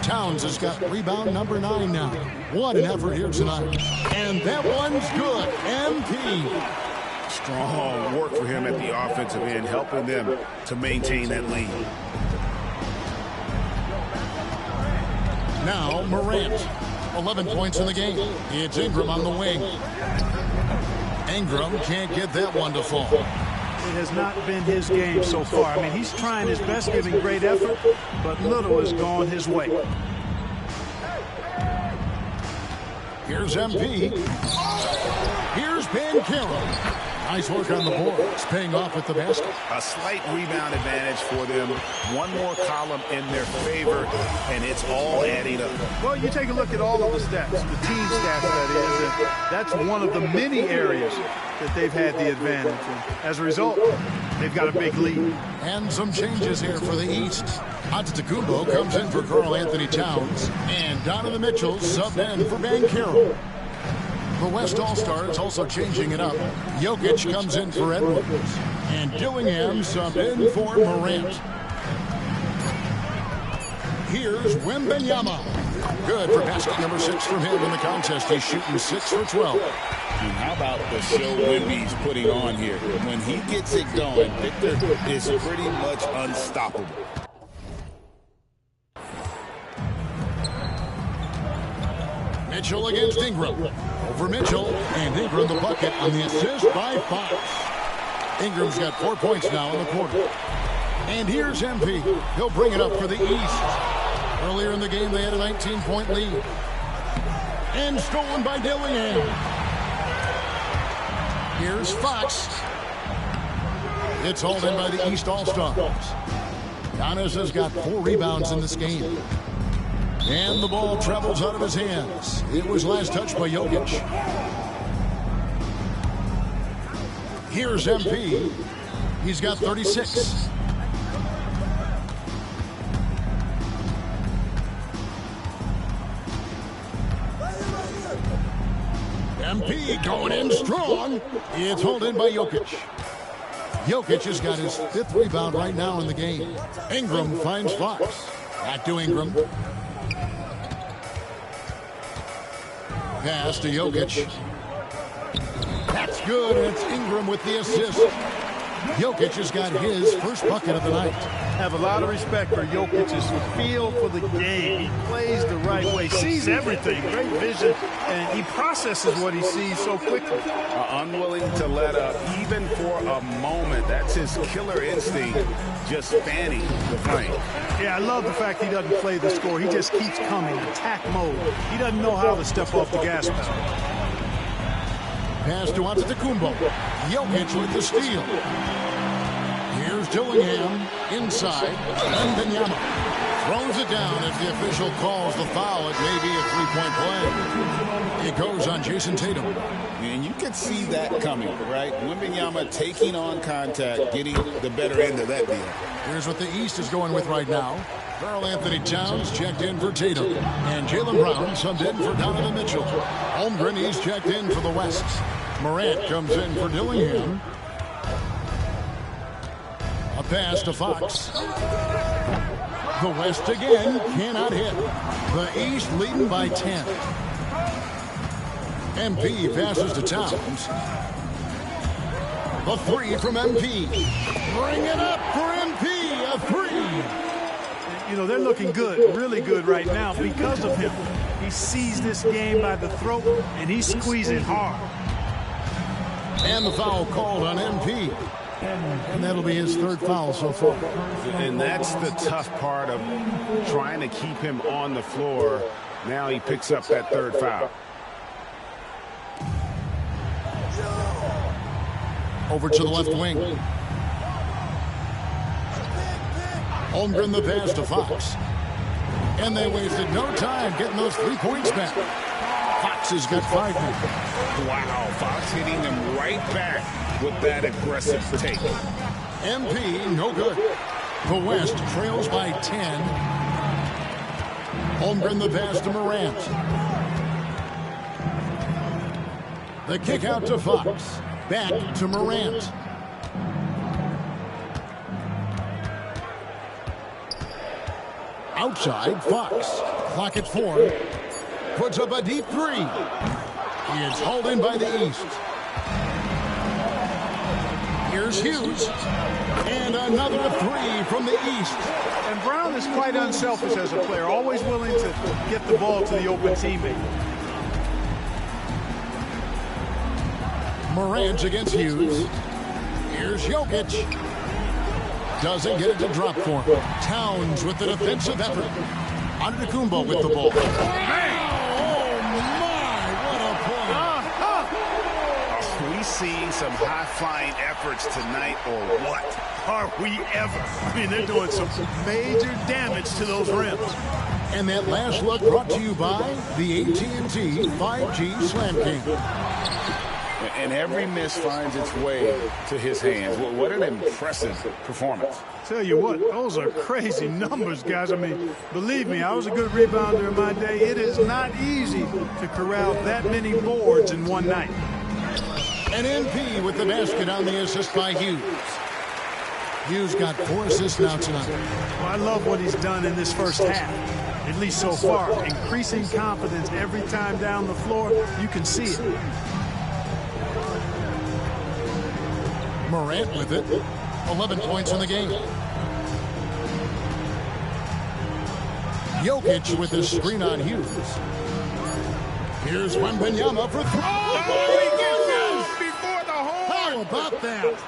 Towns has got rebound number 9 now. What an effort here tonight. And that one's good. MP. Strong work for him at the offensive end, helping them to maintain that lead. Now Morant. 11 points in the game. It's Ingram on the wing. Ingram can't get that one to fall. It has not been his game so far. I mean, he's trying his best, giving great effort, but little has gone his way. Here's MP. Here's Banchero. Nice work on the boards, paying off at the basket. A slight rebound advantage for them. One more column in their favor, and it's all adding up. Well, you take a look at all of the stats, the team stats, that is, and that's one of the many areas that they've had the advantage. And as a result, they've got a big lead. And some changes here for the East. Antetokounmpo comes in for Karl Anthony Towns, and Donovan Mitchell subbed in for Banchero. The West All-Stars also changing it up. Jokic comes in for Edwards, and Dillingham subbed in for Morant. Here's Wembanyama. Good for basket number 6 from him in the contest. He's shooting 6 for 12. And how about the show Wemby's putting on here? When he gets it going, Victor is pretty much unstoppable. Mitchell against Ingram. Over Mitchell, and Ingram the bucket on the assist by Fox. Ingram's got 4 points now in the quarter. And here's MP. He'll bring it up for the East. Earlier in the game, they had a 19-point lead. And stolen by Dillingham. Here's Fox. It's hauled in by the East All-Stars. Giannis has got 4 rebounds in this game. And the ball travels out of his hands. It was last touched by Jokic. Here's MP. He's got 36. MP going in strong. It's hauled in by Jokic. Jokic has got his 5th rebound right now in the game. Ingram finds Fox. Back to Ingram. Pass to Jokic. That's good. It's Ingram with the assist. Jokic has got his first bucket of the night. Have a lot of respect for Jokic's feel for the game. He plays the right way, sees everything, great vision, and he processes what he sees so quickly. Unwilling to let up even for a moment. That's his killer instinct, just fanning the flame. Yeah, I love the fact he doesn't play the score. He just keeps coming, attack mode. He doesn't know how to step off the gas pedal. Pass to Antetokounmpo. Jokic with the steal. Here's Dillingham inside. Wembanyama throws it down as the official calls the foul. It may be a 3-point play. It goes on Jason Tatum. And you can see that coming, right? Wembanyama taking on contact, getting the better end of that deal. Here's what the East is going with right now. Karl Anthony Towns checked in for Tatum. And Jaylen Brown subbed in for Donovan Mitchell. Holmgren, he's checked in for the West. Morant comes in for Dillingham. A pass to Fox. The West again cannot hit. The East leading by 10. MP passes to Towns. The 3 from MP. Bring it up for MP. A 3. You know, they're looking good, really good right now because of him. He sees this game by the throat, and he's squeezing hard. And the foul called on MP. And that'll be his 3rd foul so far. And that's the tough part of trying to keep him on the floor. Now he picks up that 3rd foul. Over to the left wing. Holmgren the pass to Fox. And they wasted no time getting those 3 points back. Fox has got 5 now. Wow, Fox hitting them right back with that aggressive take. MP, no good. The West trails by 10. Holmgren the pass to Morant. The kick out to Fox. Back to Morant. Outside, Fox. Clock at 4. Puts up a deep 3. It's hauled in by the East. Here's Hughes. And another 3 from the East. And Brown is quite unselfish as a player, always willing to get the ball to the open teammate. Morant against Hughes. Here's Jokic. Doesn't get it to drop for him. Towns with the defensive effort. Antetokounmpo with the ball. Are we seeing some high-flying efforts tonight or what? Are we ever? I mean, they're doing some major damage to those rims. And that last look brought to you by the AT&T 5G Slam Cam. And every miss finds its way to his hands. What an impressive performance. Tell you what, those are crazy numbers, guys. I mean, believe me, I was a good rebounder in my day. It is not easy to corral that many boards in one night. And MP with the basket on the assist by Hughes. Hughes got 4 assists now tonight. Well, I love what he's done in this first half, at least so far. Increasing confidence every time down the floor. You can see it. Morant with it. 11 points in the game. Jokic with the screen on Hughes. Here's Wembanyama for three. Oh, before the horn. How about that?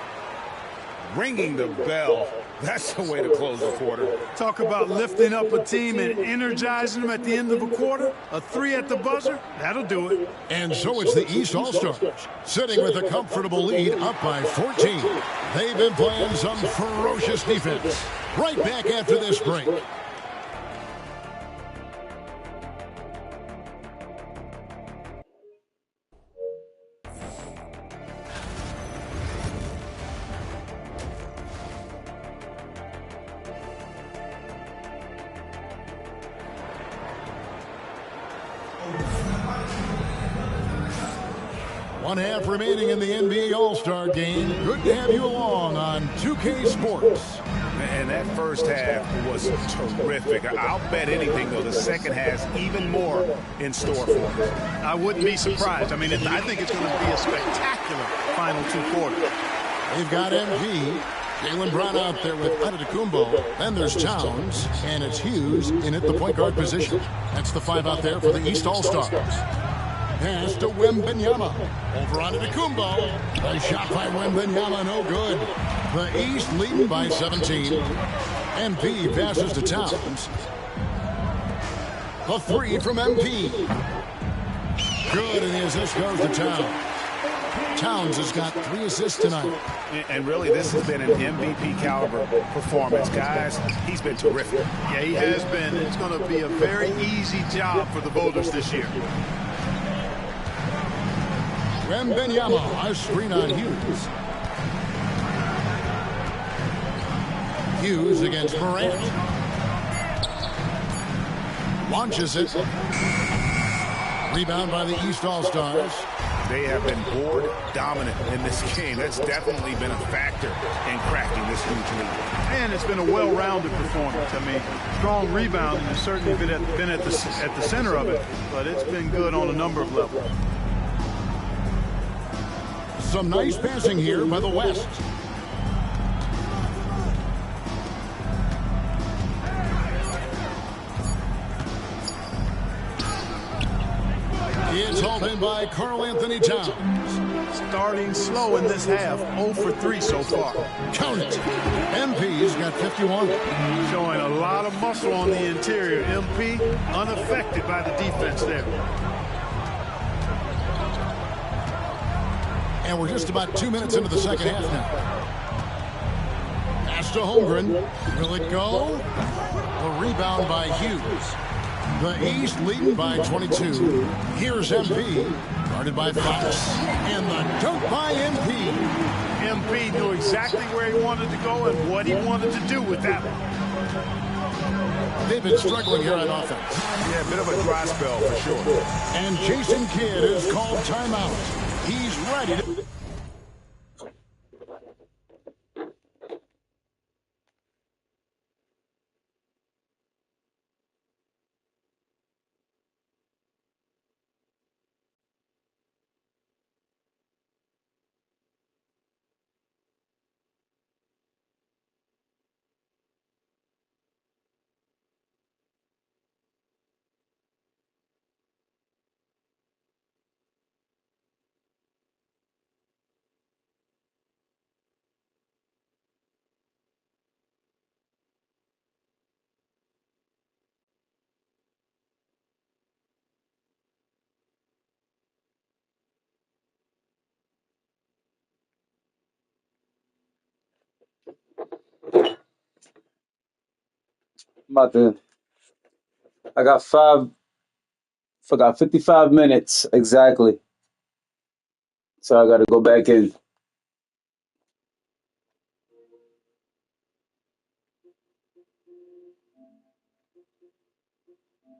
Ringing the bell. That's the way to close the quarter. Talk about lifting up a team and energizing them at the end of a quarter. A three at the buzzer, that'll do it. And so it's the East All-Stars, sitting with a comfortable lead up by 14. They've been playing some ferocious defense. Right back after this break. One half remaining in the NBA All-Star game. Good to have you along on 2K Sports. And that first half was terrific. I'll bet anything, though, the second has even more in store for us. I wouldn't be surprised. I mean, I think it's going to be a spectacular final two quarters. They've got MP, Jaylen Brown out there with Antetokounmpo. Then there's Towns, and it's Hughes in at the point guard position. That's the five out there for the East All-Stars. Pass to Wembanyama. Over onto Antetokounmpo. A shot by Wembanyama, no good. The East leading by 17. MP passes to Towns. A three from MP. Good, and the assist goes to Towns. Towns has got 3 assists tonight. And really, this has been an MVP caliber performance. Guys, he's been terrific. Yeah, he has been. It's going to be a very easy job for the voters this year. Wembanyama, a screen on Hughes. Hughes against Morant. Launches it. Rebound by the East All-Stars. They have been board dominant in this game. That's definitely been a factor in cracking this huge lead. And it's been a well-rounded performance. I mean, strong rebounding has certainly been at the center of it, but it's been good on a number of levels. Some nice passing here by the West. It's hauled in by Karl Anthony Towns. Starting slow in this half, 0 for 3 so far. Count it. MP's got 51. Showing a lot of muscle on the interior. MP unaffected by the defense there. And we're just about 2 minutes into the second half now. Pass to Holmgren. Will it go? A rebound by Hughes. The East leading by 22. Here's MP. Guarded by Fox. And the dunk by MP. MP knew exactly where he wanted to go and what he wanted to do with that one. They've been struggling here on offense. Yeah, a bit of a dry spell for sure. And Jason Kidd is called timeout. He's ready to... I'm about to. Forgot 55 minutes exactly. So I got to go back in.